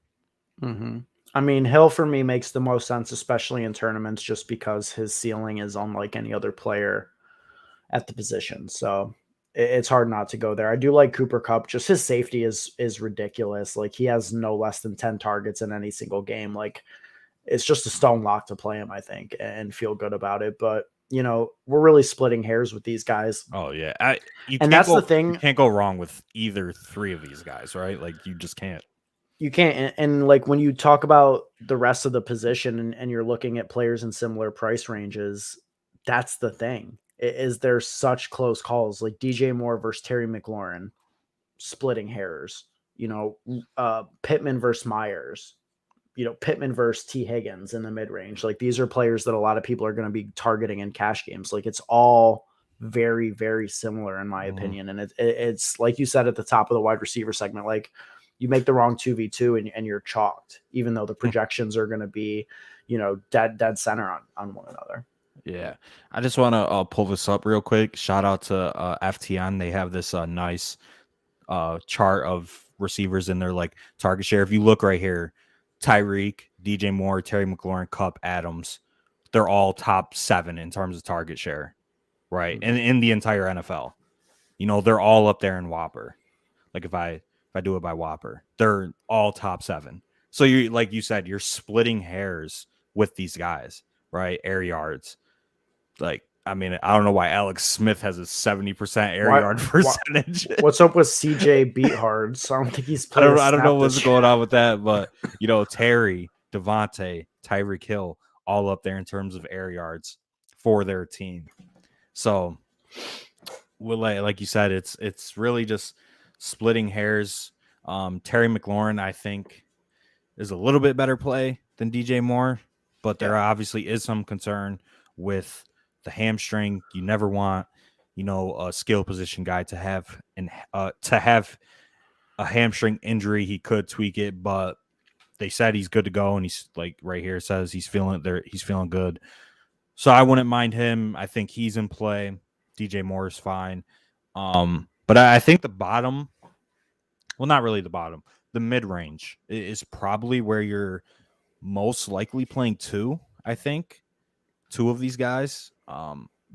Mm-hmm. I mean, Hill for me makes the most sense, especially in tournaments, just because his ceiling is unlike any other player at the position. So it's hard not to go there. I do like Cooper Kupp. Just his safety is ridiculous. Like he has no less than 10 targets in any single game. Like it's just a stone lock to play him, I think, and feel good about it. But we're really splitting hairs with these guys. Oh yeah. The thing. You can't go wrong with either three of these guys, right? Like you just can't. You can't. And like when you talk about the rest of the position and you're looking at players in similar price ranges, that's the thing. Is there such close calls like DJ Moore versus Terry McLaurin, splitting hairs, Pittman versus Myers, Pittman versus T Higgins in the mid range. Like these are players that a lot of people are going to be targeting in cash games. Like it's all very, very similar in my opinion. And it's like you said at the top of the wide receiver segment, like you make the wrong 2v2 and you're chalked, even though the projections are going to be, dead center on one another. Yeah, I just want to pull this up real quick. Shout out to FTN. They have this nice chart of receivers in their like target share. If you look right here, Tyreek, DJ Moore, Terry McLaurin, Kupp, Adams, they're all top 7 in terms of target share, right? And in the entire NFL, they're all up there in Whopper. Like if I do it by Whopper, they're all top 7. So you, like you said, you're splitting hairs with these guys, right? Air yards. Like, I mean, I don't know why Alex Smith has a 70% air yard percentage. What's up with CJ Beathards? I don't think he's playing. I don't know what's going on with that, but Terry, Davonte, Tyreek Hill, all up there in terms of air yards for their team. So, like you said, it's really just splitting hairs. Terry McLaurin, I think, is a little bit better play than DJ Moore, but there obviously is some concern with the hamstring. You never want, a skill position guy to have a hamstring injury. He could tweak it, but they said he's good to go, and he's like right here says he's feeling good. So I wouldn't mind him. I think he's in play. DJ Moore is fine. But I think the bottom, well, not really the bottom, the mid-range is probably where you're most likely playing 2, I think. 2 of these guys.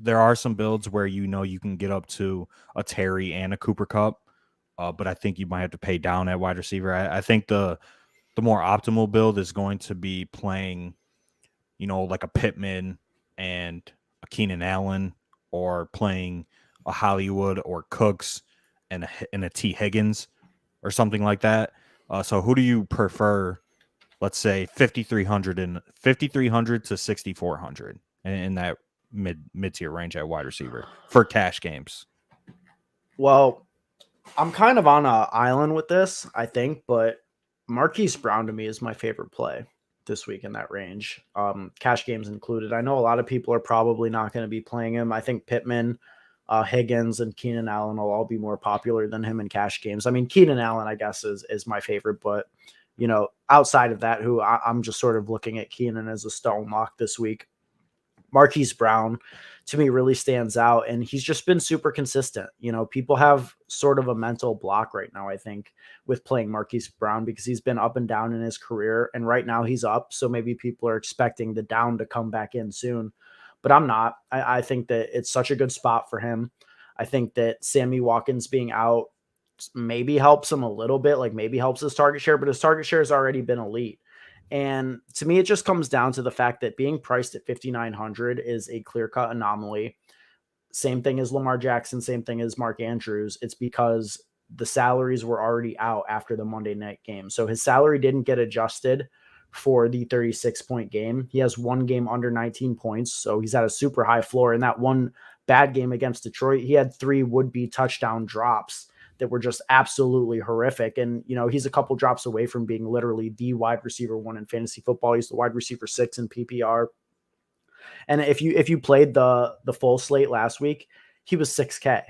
There are some builds where you can get up to a Terry and a Cooper Kupp, but I think you might have to pay down at wide receiver. I think the more optimal build is going to be playing, like a Pittman and a Keenan Allen, or playing a Hollywood or Cooks and a T. Higgins or something like that. So who do you prefer? Let's say 5,300 to 6,400 in that mid-tier range at wide receiver for cash games. Well, I'm kind of on an island with this, I think, but Marquis Brown to me is my favorite play this week in that range. Cash games included. I know a lot of people are probably not going to be playing him. I think Pittman, Higgins, and Keenan Allen will all be more popular than him in cash games. I mean, Keenan Allen, I guess, is my favorite, but outside of that, who I'm just sort of looking at Keenan as a stone lock this week. Marquis Brown to me really stands out, and he's just been super consistent. People have sort of a mental block right now, I think, with playing Marquis Brown because he's been up and down in his career, and right now he's up. So maybe people are expecting the down to come back in soon, but I'm not. I think that it's such a good spot for him. I think that Sammy Watkins being out maybe helps him a little bit, like maybe helps his target share, but his target share has already been elite. And to me, it just comes down to the fact that being priced at 5,900 is a clear-cut anomaly. Same thing as Lamar Jackson, same thing as Mark Andrews. It's because the salaries were already out after the Monday night game. So his salary didn't get adjusted for the 36-point game. He has one game under 19 points, so he's at a super high floor. In that one bad game against Detroit, he had 3 would-be touchdown drops that were just absolutely horrific. And, he's a couple drops away from being literally the wide receiver 1 in fantasy football. He's the wide receiver 6 in PPR. And if you played the full slate last week, he was 6K.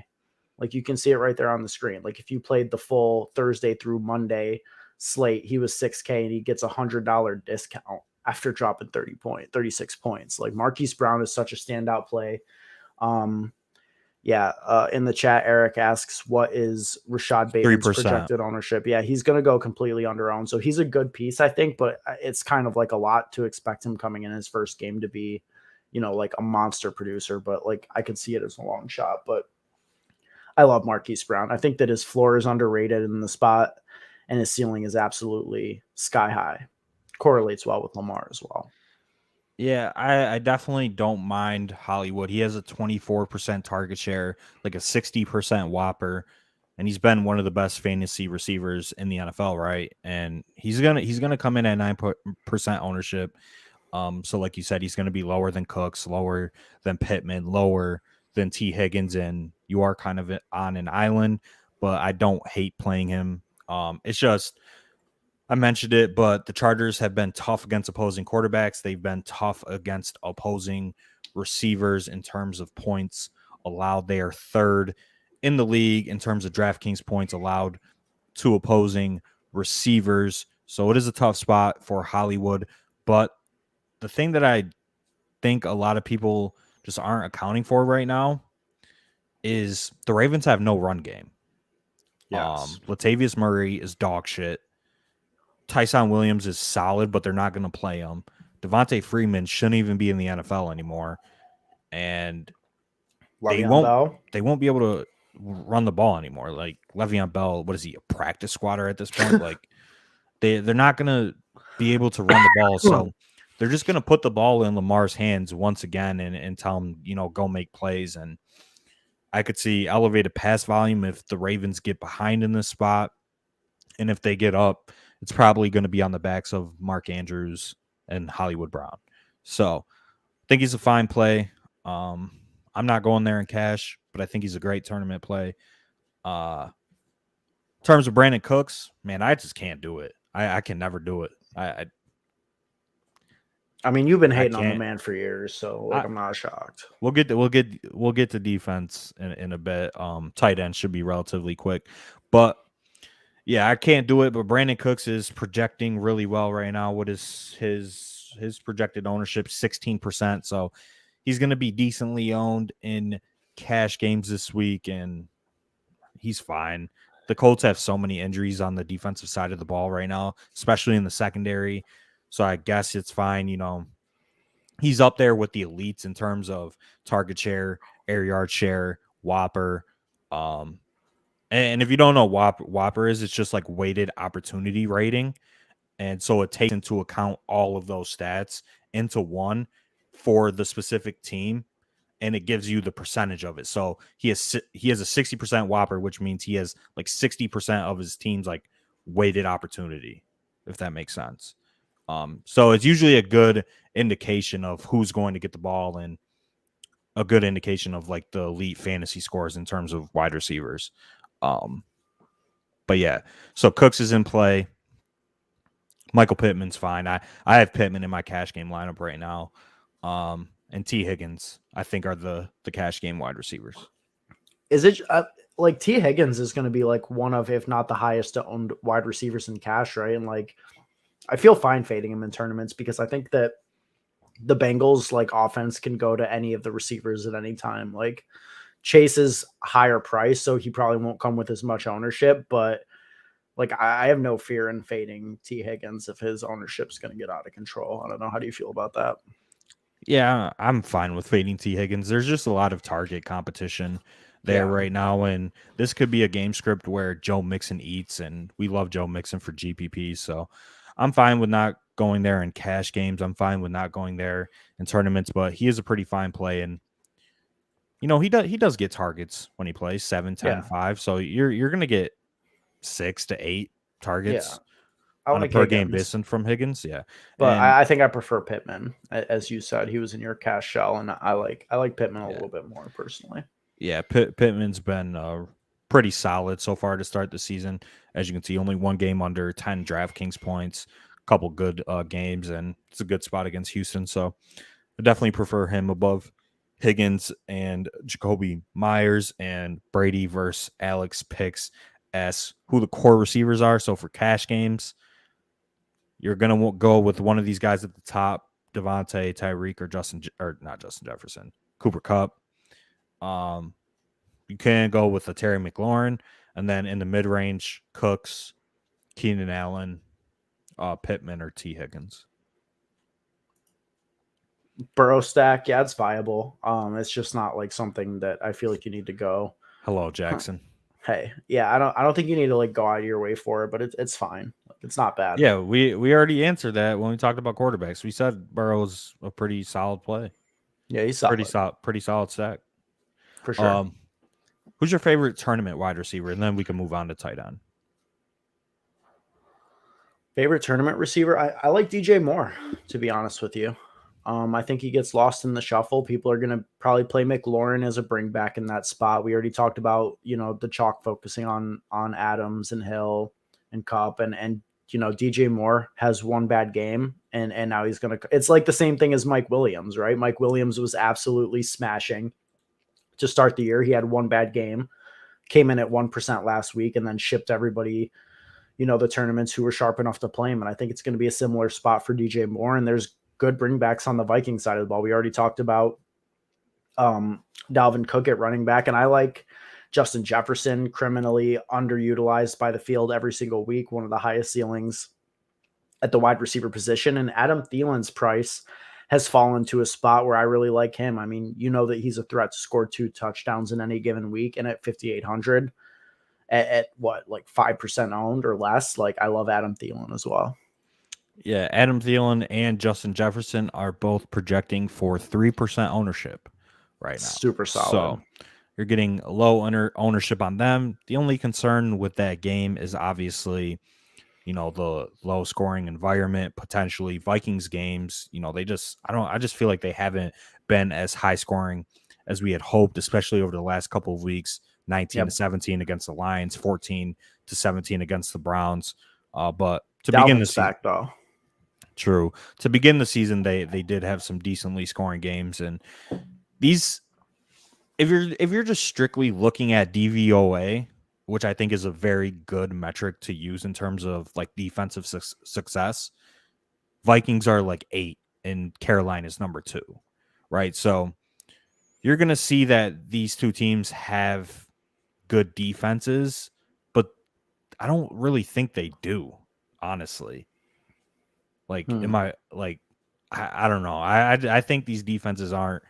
Like, you can see it right there on the screen. Like, if you played the full Thursday through Monday slate, he was 6K, and he gets $100 discount after dropping 36 points. Like, Marquis Brown is such a standout play. In the chat, Eric asks, what is Rashad Bateman's 3%. projected ownership? Yeah, he's going to go completely under owned. So he's a good piece, I think, but it's kind of like a lot to expect him coming in his first game to be, like a monster producer. But like, I could see it as a long shot. But I love Marquis Brown. I think that his floor is underrated in the spot, and his ceiling is absolutely sky high. Correlates well with Lamar as well. Yeah, I definitely don't mind Hollywood. He has a 24% target share, like a 60% Whopper, and he's been one of the best fantasy receivers in the NFL, right? And he's gonna come in at 9% ownership. So like you said, he's gonna be lower than Cooks, lower than Pittman, lower than T. Higgins, and you are kind of on an island, but I don't hate playing him. It's just, I mentioned it, but the Chargers have been tough against opposing quarterbacks. They've been tough against opposing receivers in terms of points allowed. They are 3rd in the league in terms of DraftKings points allowed to opposing receivers. So it is a tough spot for Hollywood. But the thing that I think a lot of people just aren't accounting for right now is the Ravens have no run game. Yes. Latavius Murray is dog shit. Tyson Williams is solid, but they're not going to play him. Devontae Freeman shouldn't even be in the NFL anymore. And they won't be able to run the ball anymore. Like Le'Veon Bell, what is he, a practice squatter at this point? Like they're not gonna be able to run the ball, so they're just gonna put the ball in Lamar's hands once again and tell him, go make plays. And I could see elevated pass volume if the Ravens get behind in this spot, and if they get up, it's probably going to be on the backs of Mark Andrews and Hollywood Brown. So I think he's a fine play. I'm not going there in cash, but I think he's a great tournament play. In terms of Brandon Cooks, man, I just can't do it. I can never do it. I mean, you've been hating on the man for years, so I'm not shocked. We'll get to defense in a bit. Tight end should be relatively quick, but yeah, I can't do it. But Brandon Cooks is projecting really well right now. What is his projected ownership? 16%. So he's going to be decently owned in cash games this week, and he's fine. The Colts have so many injuries on the defensive side of the ball right now, especially in the secondary. So I guess it's fine. He's up there with the elites in terms of target share, air yard share, Whopper. And if you don't know what Whopper is, it's just like weighted opportunity rating. And so it takes into account all of those stats into one for the specific team, and it gives you the percentage of it. So he has a 60% Whopper, which means he has like 60% of his team's like weighted opportunity, if that makes sense. So it's usually a good indication of who's going to get the ball and a good indication of like the elite fantasy scores in terms of wide receivers. But yeah, so Cooks is in play. Michael Pittman's fine. I have Pittman in my cash game lineup right now. And T. Higgins, I think, are the cash game wide receivers. Is it like T. Higgins is going to be like one of, if not the highest owned wide receivers in cash, right? And like, I feel fine fading him in tournaments because I think that the Bengals like offense can go to any of the receivers at any time. Like Chase is higher price, so he probably won't come with as much ownership, but like I have no fear in fading T. Higgins if his ownership's going to get out of control. I don't know. How do you feel about that? Yeah, I'm fine with fading T. Higgins. There's just a lot of target competition there right now, and this could be a game script where Joe Mixon eats, and we love Joe Mixon for GPP, so I'm fine with not going there in cash games. I'm fine with not going there in tournaments, but he is a pretty fine play, and he does get targets when he plays 7, 10, 5, so you're going to get 6 to 8 targets. On a per game basis from Higgins, yeah. But I think I prefer Pittman, as you said. He was in your cash shell, and I like Pittman a little bit more personally. Yeah, Pittman's been pretty solid so far to start the season. As you can see, only one game under 10 Draftkings points, a couple good games, and it's a good spot against Houston. So I definitely prefer him above Higgins and Jacoby Myers and Brady versus Alex picks as who the core receivers are. So for cash games, you're going to go with one of these guys at the top, Davonte, Tyreek, or not Justin Jefferson, Cooper Kupp. You can go with a Terry McLaurin, and then in the mid-range, Cooks, Keenan Allen, Pittman, or T. Higgins. Burrow stack, yeah, it's viable. It's just not like something that I feel like you need to go. Hello, Jackson. Hey, yeah, I don't think you need to like go out of your way for it, but it's fine. Like, it's not bad. Yeah, we already answered that when we talked about quarterbacks. We said Burrow's a pretty solid play. Yeah, he's solid. Pretty solid stack. For sure. Who's your favorite tournament wide receiver? And then we can move on to tight end. Favorite tournament receiver? I like DJ Moore, to be honest with you. I think he gets lost in the shuffle. People are going to probably play McLaurin as a bring back in that spot. We already talked about, the chalk focusing on Adams and Hill and Kupp and DJ Moore has one bad game and now he's going to, it's like the same thing as Mike Williams, right? Mike Williams was absolutely smashing to start the year. He had one bad game, came in at 1% last week and then shipped everybody, the tournaments who were sharp enough to play him. And I think it's going to be a similar spot for DJ Moore. And there's good bringbacks on the Viking side of the ball. We already talked about Dalvin Cook at running back, and I like Justin Jefferson, criminally underutilized by the field every single week, one of the highest ceilings at the wide receiver position. And Adam Thielen's price has fallen to a spot where I really like him. I mean, that he's a threat to score 2 touchdowns in any given week, and at 5,800 at what, like 5% owned or less, like I love Adam Thielen as well. Yeah, Adam Thielen and Justin Jefferson are both projecting for 3% ownership right now. Super solid. So you're getting low ownership on them. The only concern with that game is obviously, the low scoring environment, potentially Vikings games. I just feel like they haven't been as high scoring as we had hoped, especially over the last couple of weeks. 19-17 against the Lions, 14-17 against the Browns. But to begin the season, back, though. True. To begin the season, they did have some decently scoring games, and these, if you're just strictly looking at DVOA, which I think is a very good metric to use in terms of like defensive success, Vikings are like 8 and Carolina is number 2, right? So you're gonna see that these two teams have good defenses, but I don't really think they do, honestly. Like, am I like, I don't know. I think these defenses aren't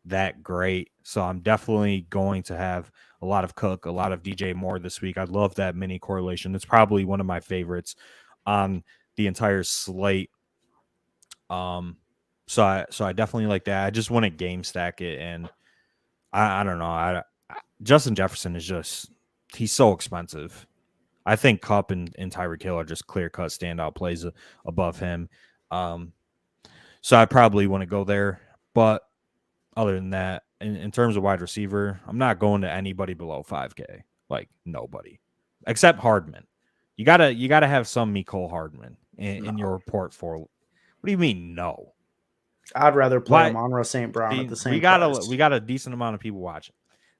that great. So I'm definitely going to have a lot of Cook, a lot of DJ Moore this week. I love that mini correlation. It's probably one of my favorites on the entire slate. So I definitely like that. I just want to game stack it, and I don't know. Justin Jefferson is just, he's so expensive. I think Kupp and Tyreek Hill are just clear-cut standout plays above him. So I probably want to go there. But other than that, in terms of wide receiver, I'm not going to anybody below 5K. Like, nobody. Except Hardman. You gotta have some Mecole Hardman in your report for. What do you mean, no? I'd rather play Amon-Ra St. Brown at the same price. We got a decent amount of people watching.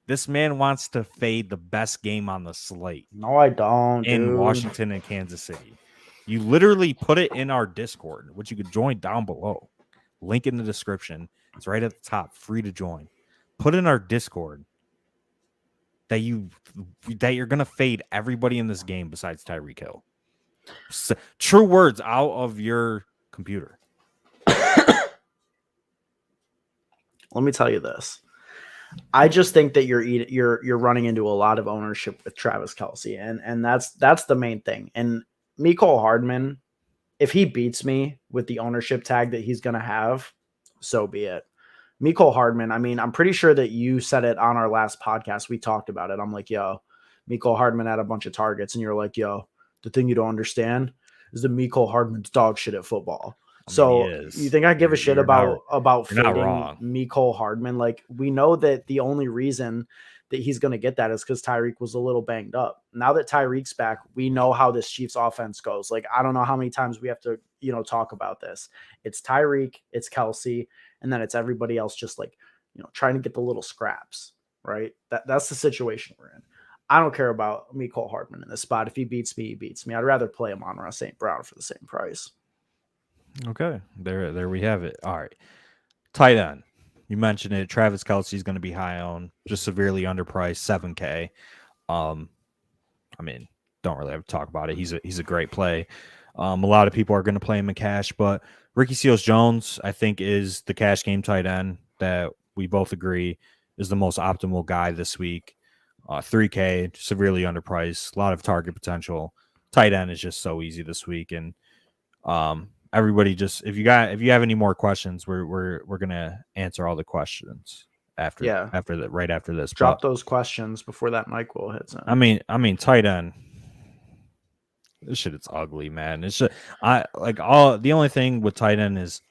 This man wants to fade the best game on the slate. No, I don't. In Washington and Kansas City. You literally put it in our Discord, which you could join down below. Link in the description. It's right at the top, free to join. Put in our Discord that you're gonna fade everybody in this game besides Tyreek Hill. True words out of your computer. Let me tell you this. I just think that you're running into a lot of ownership with Travis Kelce, and that's the main thing. And Mecole Hardman, if he beats me with the ownership tag that he's gonna have, so be it. Mecole Hardman, I mean, I'm pretty sure that you said it on our last podcast. We talked about it. I'm like, yo, Mecole Hardman had a bunch of targets, and you're like, yo, the thing you don't understand is that Mecole Hardman's dog shit at football. So you think I give a shit about fading Mecole Hardman? Like, we know that the only reason that he's going to get that is because Tyreek was a little banged up. Now that Tyreek's back, we know how this Chiefs offense goes. Like, I don't know how many times we have to, talk about this. It's Tyreek, it's Kelce, and then it's everybody else just like, trying to get the little scraps, right? That's the situation we're in. I don't care about Mecole Hardman in this spot. If he beats me, he beats me. I'd rather play Amon-Ra St. Brown for the same price. Okay, there we have it. All right, tight end. You mentioned it. Travis Kelce is going to be high on, just severely underpriced, 7K. I mean, don't really have to talk about it. He's a great play. A lot of people are going to play him in cash, but Ricky Seals-Jones, I think, is the cash game tight end that we both agree is the most optimal guy this week. 3K, severely underpriced, a lot of target potential. Tight end is just so easy this week, and everybody, just if you have any more questions, we're gonna answer all the questions after right after this. Drop those questions before that mic will hit. I mean, tight end. This shit, it's ugly, man. It's just, the only thing with tight end is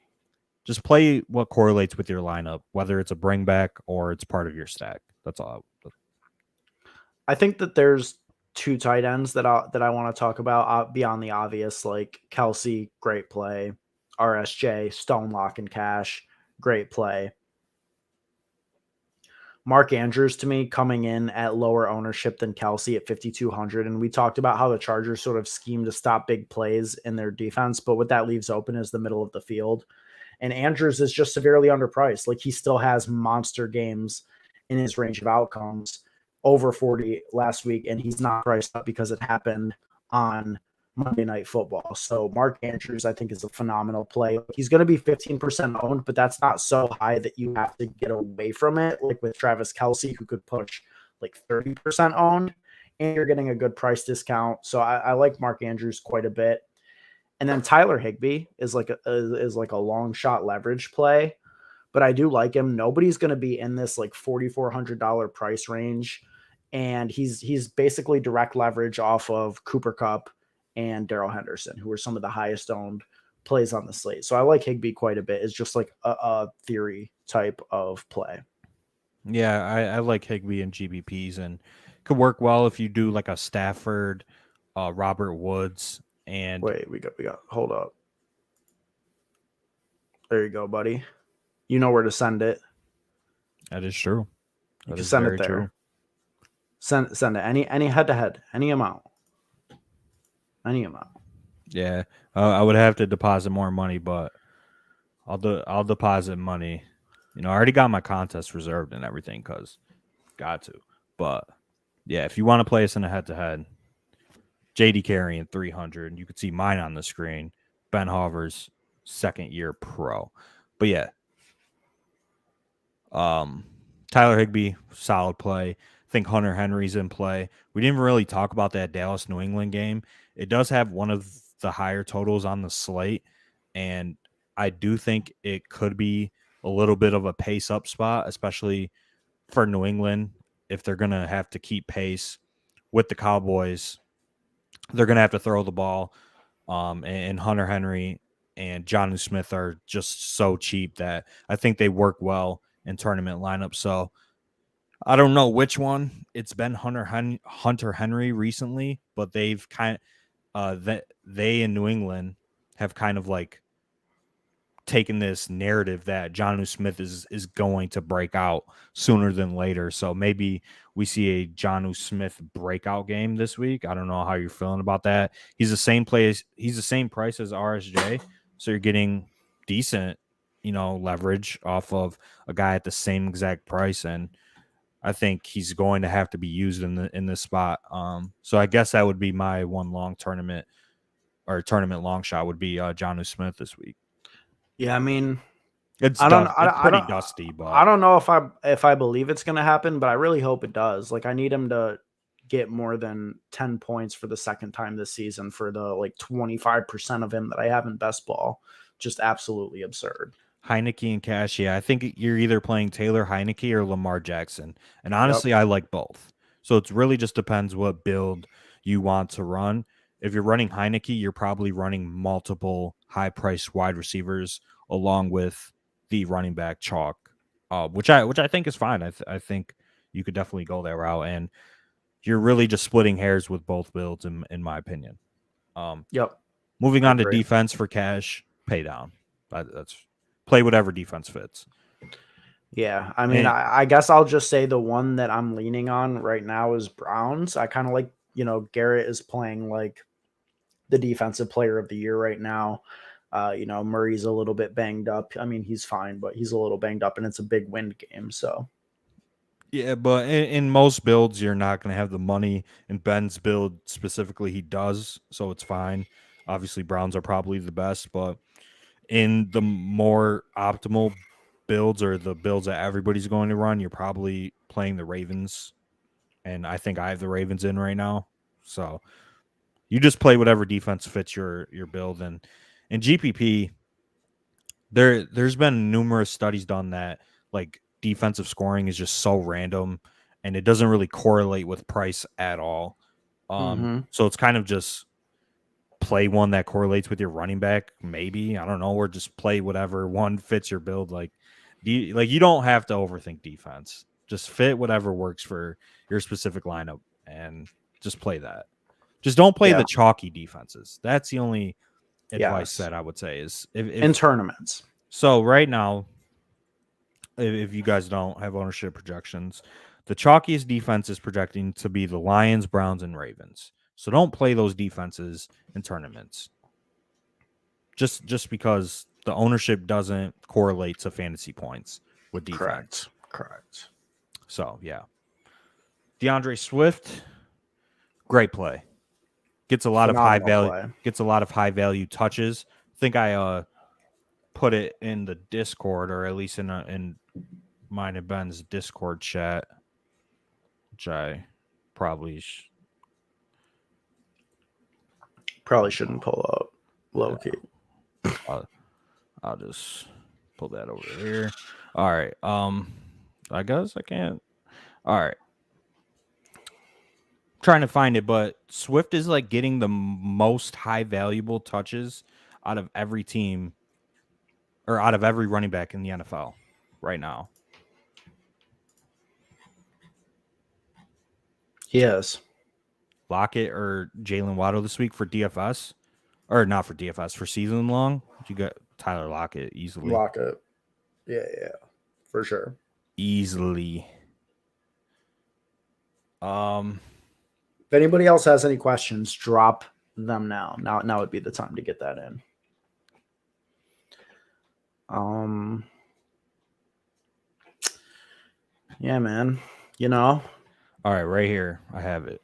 just play what correlates with your lineup, whether it's a bring back or it's part of your stack. That's all. I think that there's 2 tight ends that I want to talk about beyond the obvious, like Kelce, great play. RSJ, Stone Lock and Cash, great play. Mark Andrews to me coming in at lower ownership than Kelsey at 5,200. And we talked about how the Chargers sort of scheme to stop big plays in their defense, but what that leaves open is the middle of the field. And Andrews is just severely underpriced. Like, he still has monster games in his range of outcomes, over 40 last week, and he's not priced up because it happened on Monday Night Football. So Mark Andrews, I think, is a phenomenal play. He's going to be 15% owned, but that's not so high that you have to get away from it, like with Travis Kelce, who could push like 30% owned, and you're getting a good price discount. So I like Mark Andrews quite a bit. And then Tyler Higbee is like a long shot leverage play, but I do like him. Nobody's going to be in this like $4,400 price range, and he's basically direct leverage off of Cooper Kupp and Darrell Henderson, who are some of the highest owned plays on the slate. So I like Higbee quite a bit. It's just like a theory type of play. Yeah, I like Higbee and GBPs, and could work well if you do like a Stafford, Robert Woods, and wait, we got hold up. There you go, buddy. You know where to send it. That is true. You can send it there. True. Send it any head to head, any amount. Yeah, I would have to deposit more money, but I'll deposit money. I already got my contest reserved and everything because got to. But yeah, if you want to play us in a head to head, JD carrying 300. You could see mine on the screen. Ben Hoover's second year pro. But yeah, Tyler Higbee, solid play. I think Hunter Henry's in play. We didn't really talk about that Dallas New England game. It does have one of the higher totals on the slate, and I do think it could be a little bit of a pace up spot, especially for New England. If they're going to have to keep pace with the Cowboys, they're going to have to throw the ball. And Hunter Henry and Jonnu Smith are just so cheap that I think they work well in tournament lineups. So I don't know which one. It's been Hunter Henry recently, but they've they in New England have kind of like taken this narrative that Jonnu Smith is going to break out sooner than later. So maybe we see a Jonnu Smith breakout game this week. I don't know how you're feeling about that. He's the same price as RSJ. So you're getting decent, leverage off of a guy at the same exact price. And I think he's going to have to be used in this spot. So I guess that would be my one long tournament long shot would be Jonnu Smith this week. Yeah, I mean, it's pretty dusty, but I don't know if I believe it's going to happen, but I really hope it does. Like, I need him to get more than 10 points for the second time this season for the like 25% of him that I have in best ball. Just absolutely absurd. Heineke and Cash, yeah. I think you're either playing Taylor Heineke or Lamar Jackson. And honestly, I like both. So it really just depends what build you want to run. If you're running Heineke, you're probably running multiple high-priced wide receivers along with the running back chalk, which I think is fine. I think you could definitely go that route, and you're really just splitting hairs with both builds, in my opinion. Moving on to defense for Cash, pay down. That's play whatever defense fits. Yeah, I mean, I guess I'll just say the one that I'm leaning on right now is Browns. I kind of like, Garrett is playing like the defensive player of the year right now. Murray's a little bit banged up. I mean, he's fine, but he's a little banged up, and it's a big wind game. So, yeah, but in most builds, you're not going to have the money. In Ben's build specifically, he does, so it's fine. Obviously, Browns are probably the best, but in the more optimal builds or the builds that everybody's going to run, you're probably playing the Ravens, and I think I have the Ravens in right now. So you just play whatever defense fits your build. And in GPP, there's been numerous studies done that like defensive scoring is just so random and it doesn't really correlate with price at all. So it's kind of just play one that correlates with your running back, maybe. I don't know, or just play whatever one fits your build. You don't have to overthink defense. Just fit whatever works for your specific lineup and just play that. Just don't play the chalky defenses. That's the only advice that I would say is if in tournaments. So right now, if you guys don't have ownership projections, the chalkiest defense is projecting to be the Lions, Browns, and Ravens. So don't play those defenses in tournaments. Just because the ownership doesn't correlate to fantasy points with defense. Correct. So, yeah. DeAndre Swift, great play. Gets a lot of high value touches. I think I put it in the Discord, or at least in mine and Ben's Discord chat, which I probably shouldn't pull up low key. I'll just pull that over here. All right. I guess I can't. All right. Trying to find it, but Swift is like getting the most high valuable touches out of every team, or out of every running back in the NFL right now. Yes. Lockett or Jalen Waddle this week for DFS, or not for DFS, for season long. You got Tyler Lockett easily. Lockett. Yeah, for sure. Easily. If anybody else has any questions, drop them now. Now would be the time to get that in. Yeah, man. All right, right here. I have it.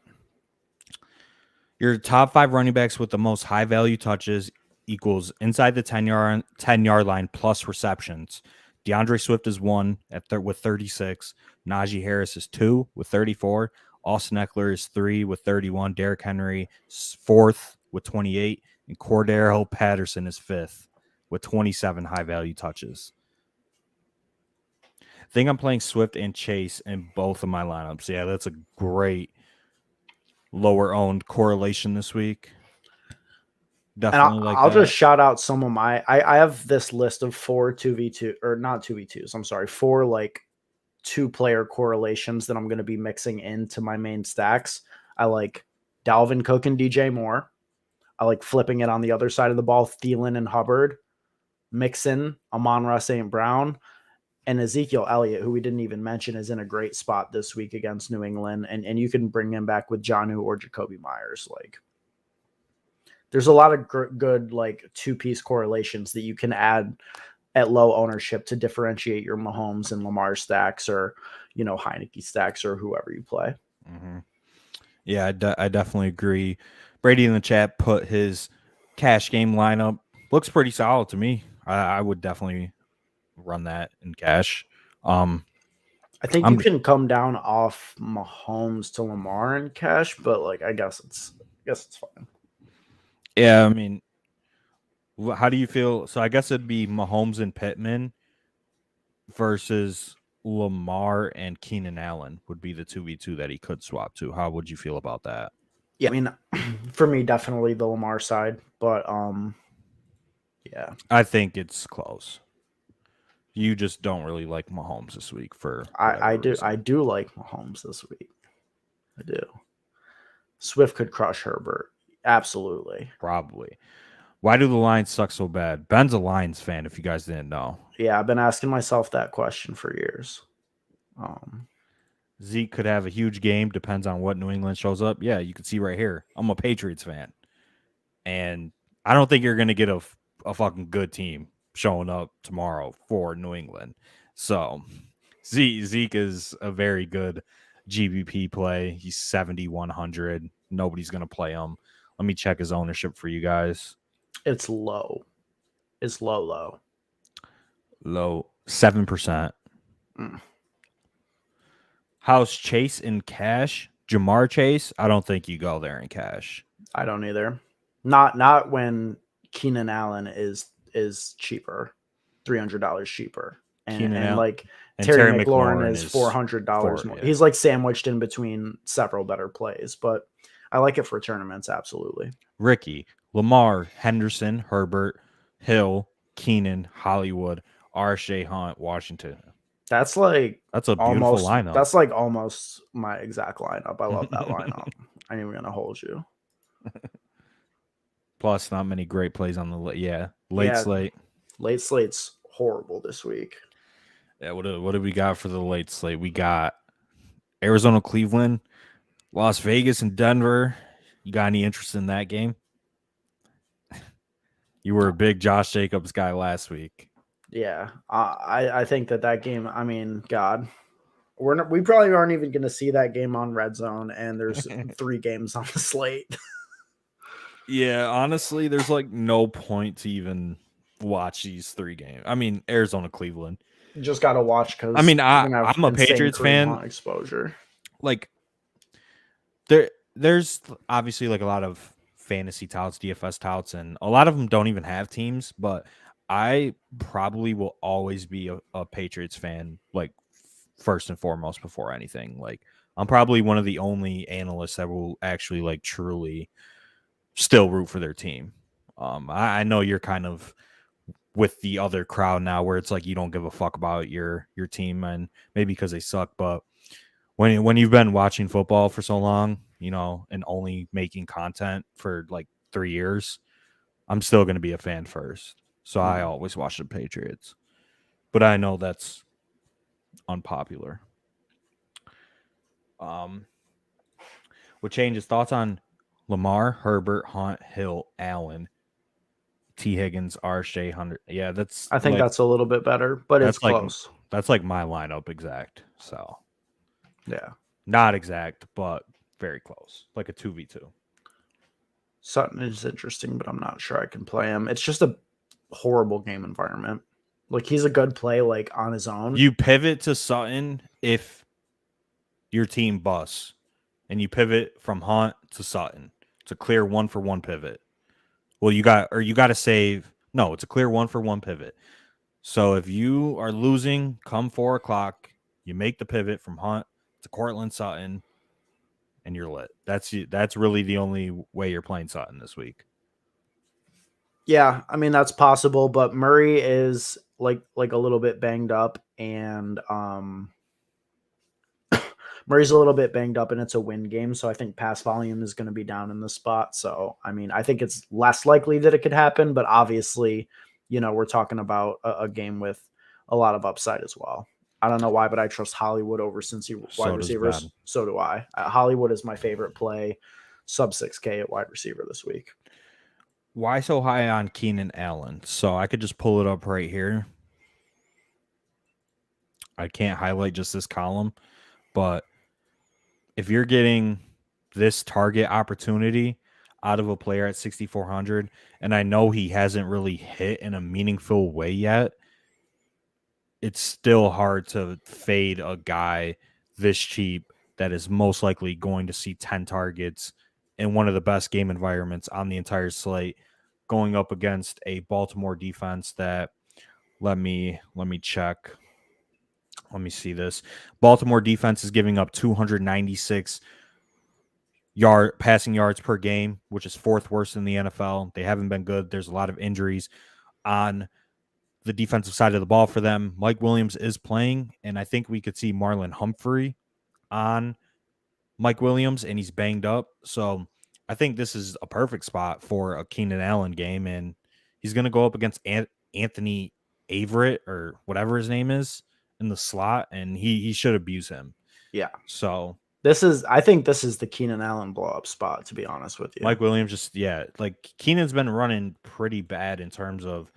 Your top 5 running backs with the most high value touches equals inside the 10-yard line plus receptions. DeAndre Swift is 1 with 36. Najee Harris is 2 with 34. Austin Eckler is 3 with 31. Derrick Henry is 4th with 28. And Cordero Patterson is 5th with 27 high value touches. I think I'm playing Swift and Chase in both of my lineups. Yeah, that's a great lower owned correlation this week. Definitely. And I'll just shout out some of my. I have this list of 4 2v2, or not 2v2s. I'm sorry, 4 like 2-player correlations that I'm going to be mixing into my main stacks. I like Dalvin Cook and DJ Moore. I like flipping it on the other side of the ball, Thielen and Hubbard. Mixon, Amon-Ra St. Brown, and Ezekiel Elliott, who we didn't even mention, is in a great spot this week against New England. And you can bring him back with Jonnu or Jacoby Myers. Like, there's a lot of good like 2-piece correlations that you can add at low ownership to differentiate your Mahomes and Lamar stacks, or, Heineke stacks, or whoever you play. Mm-hmm. Yeah, I definitely agree. Brady in the chat put his cash game lineup. Looks pretty solid to me. I would definitely run that in cash. I think you can come down off Mahomes to Lamar in cash, but like I guess it's fine. Yeah, I mean, how do you feel? So I guess it'd be Mahomes and Pittman versus Lamar and Keenan Allen would be the 2v2 that he could swap to. How would you feel about that? Yeah, I mean, for me, definitely the Lamar side, but yeah, I think it's close. You just don't really like Mahomes this week I do like Mahomes this week. I do. Swift could crush Herbert. Absolutely. Probably. Why do the Lions suck so bad? Ben's a Lions fan, if you guys didn't know. Yeah, I've been asking myself that question for years. Zeke could have a huge game. Depends on what New England shows up. Yeah, you can see right here. I'm a Patriots fan. And I don't think you're going to get a fucking good team showing up tomorrow for New England. So Zeke is a very good GBP play. He's 7,100. Nobody's going to play him. Let me check his ownership for you guys. It's low. It's low. Low. 7%. How's Chase in cash? Jamar Chase? I don't think you go there in cash. I don't either. Not when Keenan Allen is cheaper, $300 cheaper, and like Terry McLaurin is $400 more. Yeah. He's like sandwiched in between several better plays, but I like it for tournaments. Absolutely. Ricky, Lamar, Henderson, Herbert, Hill, Keenan, Hollywood, RJ Hunt, Washington. That's a beautiful lineup. That's like almost my exact lineup. I love that lineup. I ain't even gonna hold you. Plus, not many great plays on the late slate. Late slate's horrible this week. Yeah, what do we got for the late slate? We got Arizona, Cleveland, Las Vegas, and Denver. You got any interest in that game? You were a big Josh Jacobs guy last week. Yeah, I think that game. I mean, God, we probably aren't even going to see that game on Red Zone, and there's 3 games on the slate. Yeah, honestly, there's like no point to even watch these 3 games. I mean, Arizona, Cleveland. Just got to watch because I mean, you're gonna have I'm a insane Patriots Kareem fan. Hunt exposure. Like, there's obviously like a lot of fantasy touts, DFS touts, and a lot of them don't even have teams. But I probably will always be a Patriots fan, like first and foremost before anything. Like, I'm probably one of the only analysts that will actually like truly still root for their team. I know you're kind of with the other crowd now where it's like you don't give a fuck about your team, and maybe because they suck, but when you've been watching football for so long, you know, and only making content for like 3 years, I'm still going to be a fan first. So I always watch the Patriots. But I know that's unpopular. What changes thoughts on Lamar, Herbert, Hunt, Hill, Allen, T. Higgins, R. Shea, Hunter? Yeah, that's I think like, that's a little bit better, but it's close. That's like my lineup exact. So Yeah, not exact, but very close, like a 2v2. Sutton is interesting, but I'm not sure I can play him. It's just a horrible game environment. Like, he's a good play, like, on his own. You pivot to Sutton if your team busts, and you pivot from Hunt to Sutton. It's a clear 1-for-1 pivot. Well, you got to save. No, it's a clear 1-for-1 pivot. So if you are losing come 4 o'clock, you make the pivot from Hunt to Cortland Sutton, and you're lit. That's really the only way you're playing Sutton this week. Yeah, I mean that's possible, but Murray is like a little bit banged up, and Murray's a little bit banged up, and it's a win game, so I think pass volume is going to be down in the spot. So I mean, I think it's less likely that it could happen, but obviously, you know, we're talking about a game with a lot of upside as well. I don't know why, but I trust Hollywood over Cincy wide receivers. So do I. Hollywood is my favorite play, sub 6K at wide receiver this week. Why so high on Keenan Allen? So I could just pull it up right here. I can't highlight just this column, but if you're getting this target opportunity out of a player at 6,400, and I know he hasn't really hit in a meaningful way yet, it's still hard to fade a guy this cheap that is most likely going to see 10 targets in one of the best game environments on the entire slate, going up against a Baltimore defense that let me check. Let me see this. Baltimore defense is giving up 296 passing yards per game, which is 4th worst in the NFL. They haven't been good. There's a lot of injuries on the defensive side of the ball for them. Mike Williams is playing, and I think we could see Marlon Humphrey on Mike Williams, and he's banged up. So I think this is a perfect spot for a Keenan Allen game, and he's going to go up against Anthony Averett or whatever his name is in the slot, and he should abuse him. Yeah. So I think this is the Keenan Allen blow up spot, to be honest with you. Mike Williams like Keenan's been running pretty bad in terms of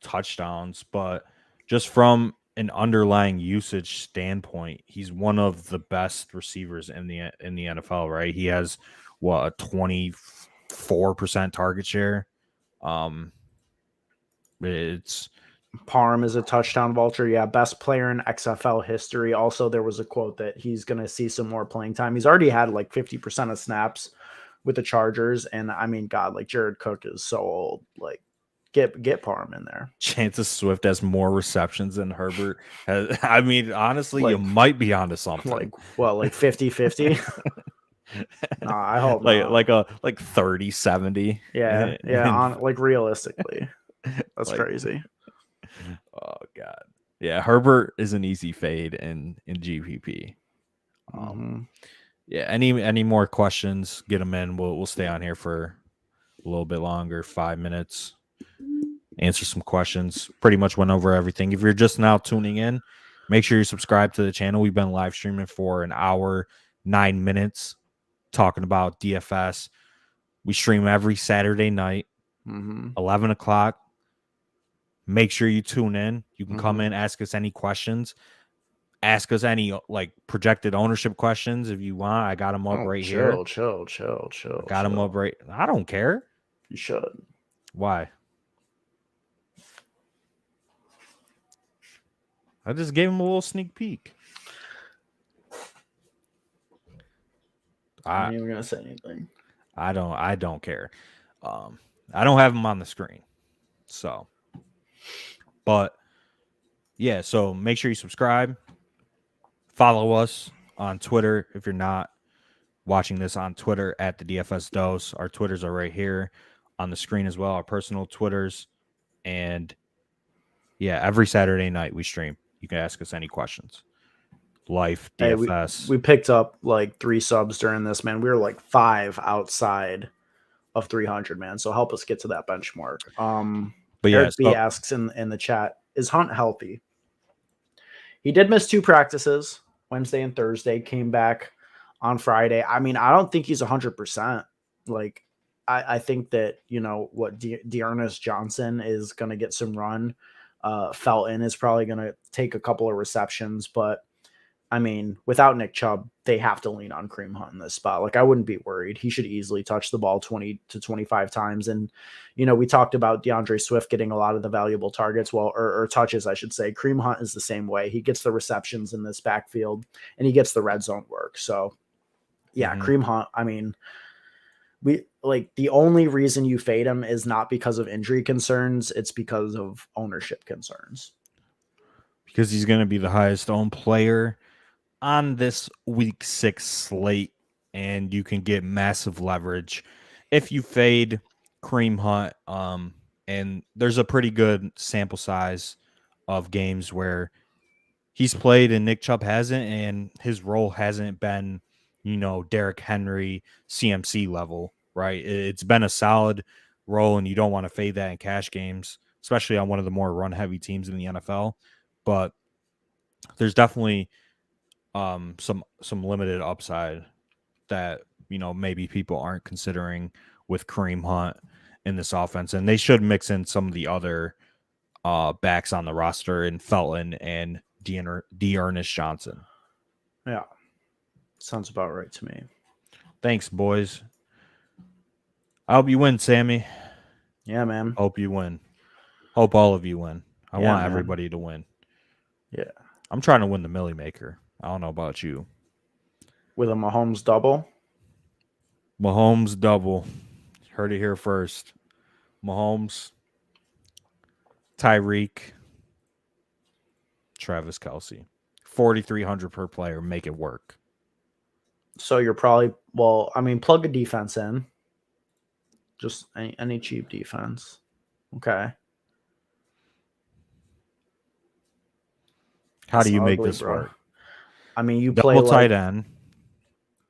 touchdowns, but just from an underlying usage standpoint, he's one of the best receivers in the NFL, right? He has a 24% target share. It's Parm is a touchdown vulture. Yeah, best player in XFL history. Also, there was a quote that he's going to see some more playing time. He's already had like 50% of snaps with the Chargers, and I mean, God, like Jared Cook is so old. Like, get Parm in there. Chances Swift has more receptions than Herbert has. I mean, honestly, you might be onto something. Like 50-50? No, I hope like 30-70. Yeah, like realistically. That's crazy. Oh God. Yeah, Herbert is an easy fade in GPP. Yeah, any more questions, get them in. We'll stay on here for a little bit longer, 5 minutes. Answer some questions. Pretty much went over everything. If you're just now tuning in, Make sure you subscribe to the channel. We've been live streaming for an hour, 9 minutes, talking about DFS. We stream every Saturday night, 11 o'clock. Make sure you tune in. You can come in, ask us any questions. Ask us any like projected ownership questions if you want. I got them up right here. Chill. Got them up right. I don't care. You should. Why? I just gave him a little sneak peek. I ain't even gonna say anything. I don't care. I don't have them on the screen. So, but yeah, so make sure you subscribe. Follow us on Twitter if you're not watching this on Twitter at the DFS Dose. Our Twitters are right here on the screen as well, our personal Twitters. And yeah, every Saturday night we stream. You can ask us any questions. Life, DFS. Hey, we picked up like 3 subs during this, man. We were like 5 outside of 300, man. So help us get to that benchmark. But Eric B asks in the chat, is Hunt healthy? He did miss 2 practices, Wednesday and Thursday, came back on Friday. I mean, I don't think he's 100%. Like, I think that, what Dearness Johnson is going to get some run. Felton is probably going to take a couple of receptions, but I mean, without Nick Chubb, they have to lean on Kareem Hunt in this spot. Like, I wouldn't be worried. He should easily touch the ball 20 to 25 times. And, we talked about DeAndre Swift getting a lot of the valuable targets, or touches, I should say. Kareem Hunt is the same way. He gets the receptions in this backfield, and he gets the red zone work. So, yeah, Kareem Hunt, I mean, the only reason you fade him is not because of injury concerns. It's because of ownership concerns. Because he's going to be the highest owned player on this week 6 slate, and you can get massive leverage if you fade Kareem Hunt. And there's a pretty good sample size of games where he's played and Nick Chubb hasn't, and his role hasn't been, Derrick Henry CMC level, right? It's been a solid role, and you don't want to fade that in cash games, especially on one of the more run heavy teams in the NFL. But there's definitely some limited upside that maybe people aren't considering with Kareem Hunt in this offense, and they should mix in some of the other backs on the roster in Felton and Dearness Johnson. Yeah, sounds about right to me. Thanks, boys. I hope you win, Sammy. Yeah, man. Hope you win. Hope all of you win. I want everybody to win. Yeah. I'm trying to win the Millie Maker. I don't know about you. With a Mahomes double? Mahomes double. Heard it here first. Mahomes, Tyreek, Travis Kelce. 4,300 per player. Make it work. So you're probably, plug a defense in. Just any cheap defense. Okay. How do you make this work? I mean, you double play tight end.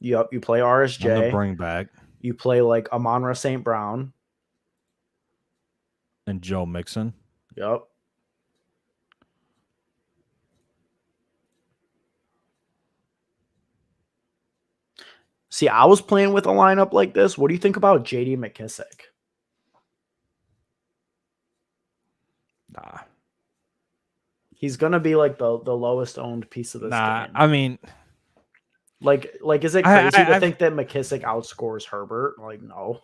Yep, you play RSJ. On the bring back. You play like Amon-Ra St. Brown. And Joe Mixon. Yep. See, I was playing with a lineup like this. What do you think about J.D. McKissick? Nah. He's going to be like the lowest owned piece of this game. I mean... Like, is it crazy to think that McKissick outscores Herbert? Like, no.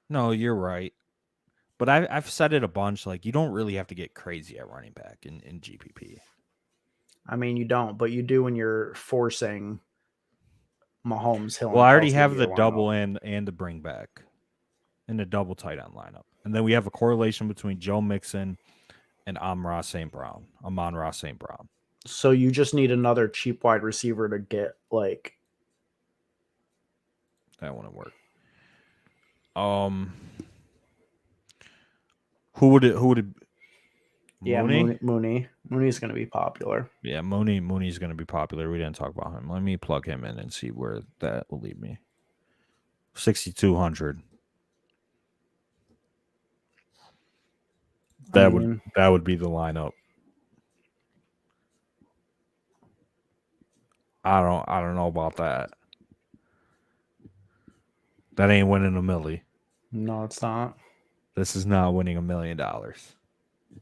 No, you're right. But I've said it a bunch. Like, you don't really have to get crazy at running back in GPP. I mean, you don't, but you do when you're forcing Mahomes, Hill. Well, I already have the double and the bring back in the double tight end lineup. And then we have a correlation between Joe Mixon and Amon-Ra St. Brown. So you just need another cheap wide receiver to get like that wouldn't work. Who would it Yeah, Mooney's going to be popular. Yeah, Mooney's going to be popular. We didn't talk about him. Let me plug him in and see where that will lead me. 6,200. That would be the lineup. I don't know about that. That ain't winning a milli. No, it's not. This is not winning $1 million.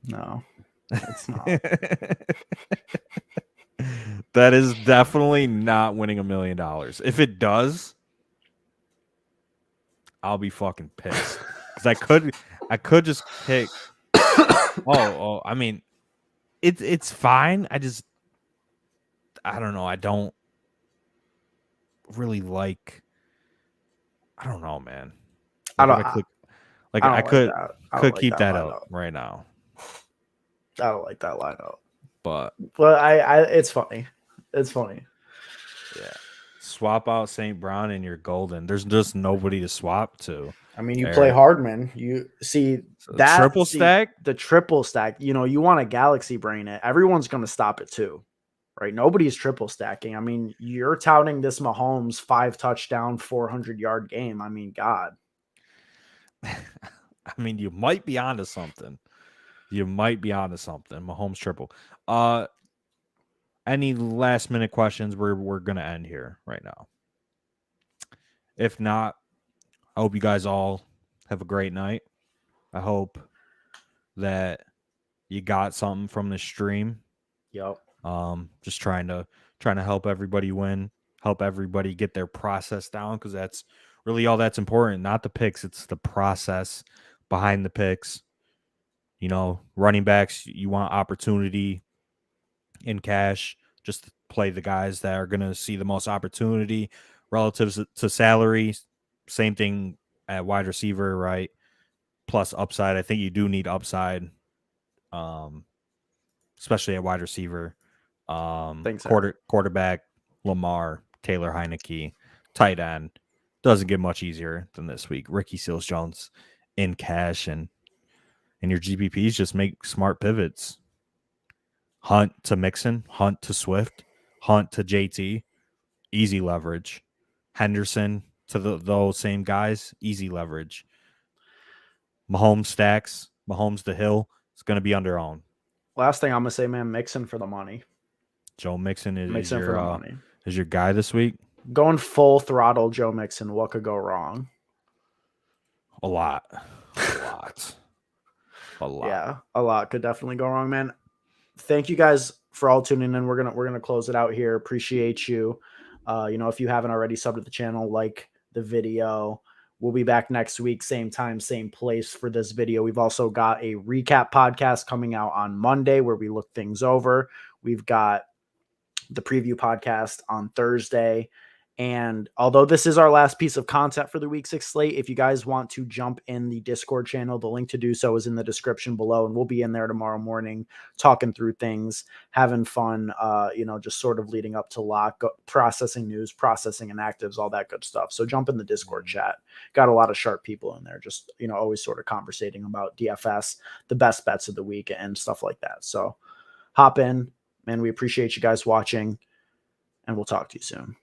No, it's not. That is definitely not winning $1 million. If it does, I'll be fucking pissed. Because I could just pick. I mean, it's fine. I don't know. I don't really like. I don't know, man. I could keep that up right now. I don't like that lineup. But it's funny. It's funny. Yeah. Swap out St. Brown and you're golden. There's just nobody to swap to. I mean, you play Hardman. You see that triple stack? The triple stack. You know, you want a galaxy brain it. Everyone's going to stop it too, right? Nobody's triple stacking. I mean, you're touting this Mahomes 5 touchdown, 400-yard game. I mean, God. I mean, you might be onto something. Mahomes triple. Any last minute questions? We're gonna end here right now. If not, I hope you guys all have a great night. I hope that you got something from the stream. Yep. Just trying to help everybody win, help everybody get their process down, because that's really all that's important. Not the picks, it's the process behind the picks. You know, running backs, you want opportunity in cash, just to play the guys that are going to see the most opportunity relative to salary. Same thing at wide receiver, right? Plus upside. I think you do need upside, especially at wide receiver. Quarterback, Lamar, Taylor Heineke, tight end. Doesn't get much easier than this week. Ricky Seals-Jones in cash, and your GPPs just make smart pivots. Hunt to Mixon, Hunt to Swift, Hunt to JT, easy leverage. Henderson to those same guys, easy leverage. Mahomes stacks, Mahomes to Hill, it's going to be under own. Last thing I'm going to say, man, Mixon for the money. Joe Mixon is your guy this week? Going full throttle Joe Mixon, what could go wrong? A lot. Yeah, a lot could definitely go wrong, man. Thank you guys for all tuning in. We're gonna close it out here. Appreciate you. If you haven't already subbed to the channel, like the video. We'll be back next week, same time, same place for this video. We've also got a recap podcast coming out on Monday where we look things over. We've got the preview podcast on Thursday. And although this is our last piece of content for the Week 6 slate, if you guys want to jump in the Discord channel, the link to do so is in the description below. And we'll be in there tomorrow morning talking through things, having fun, just sort of leading up to lock, processing news, processing inactives, all that good stuff. So jump in the Discord chat. Got a lot of sharp people in there, just, always sort of conversating about DFS, the best bets of the week and stuff like that. So hop in, man. We appreciate you guys watching, and we'll talk to you soon.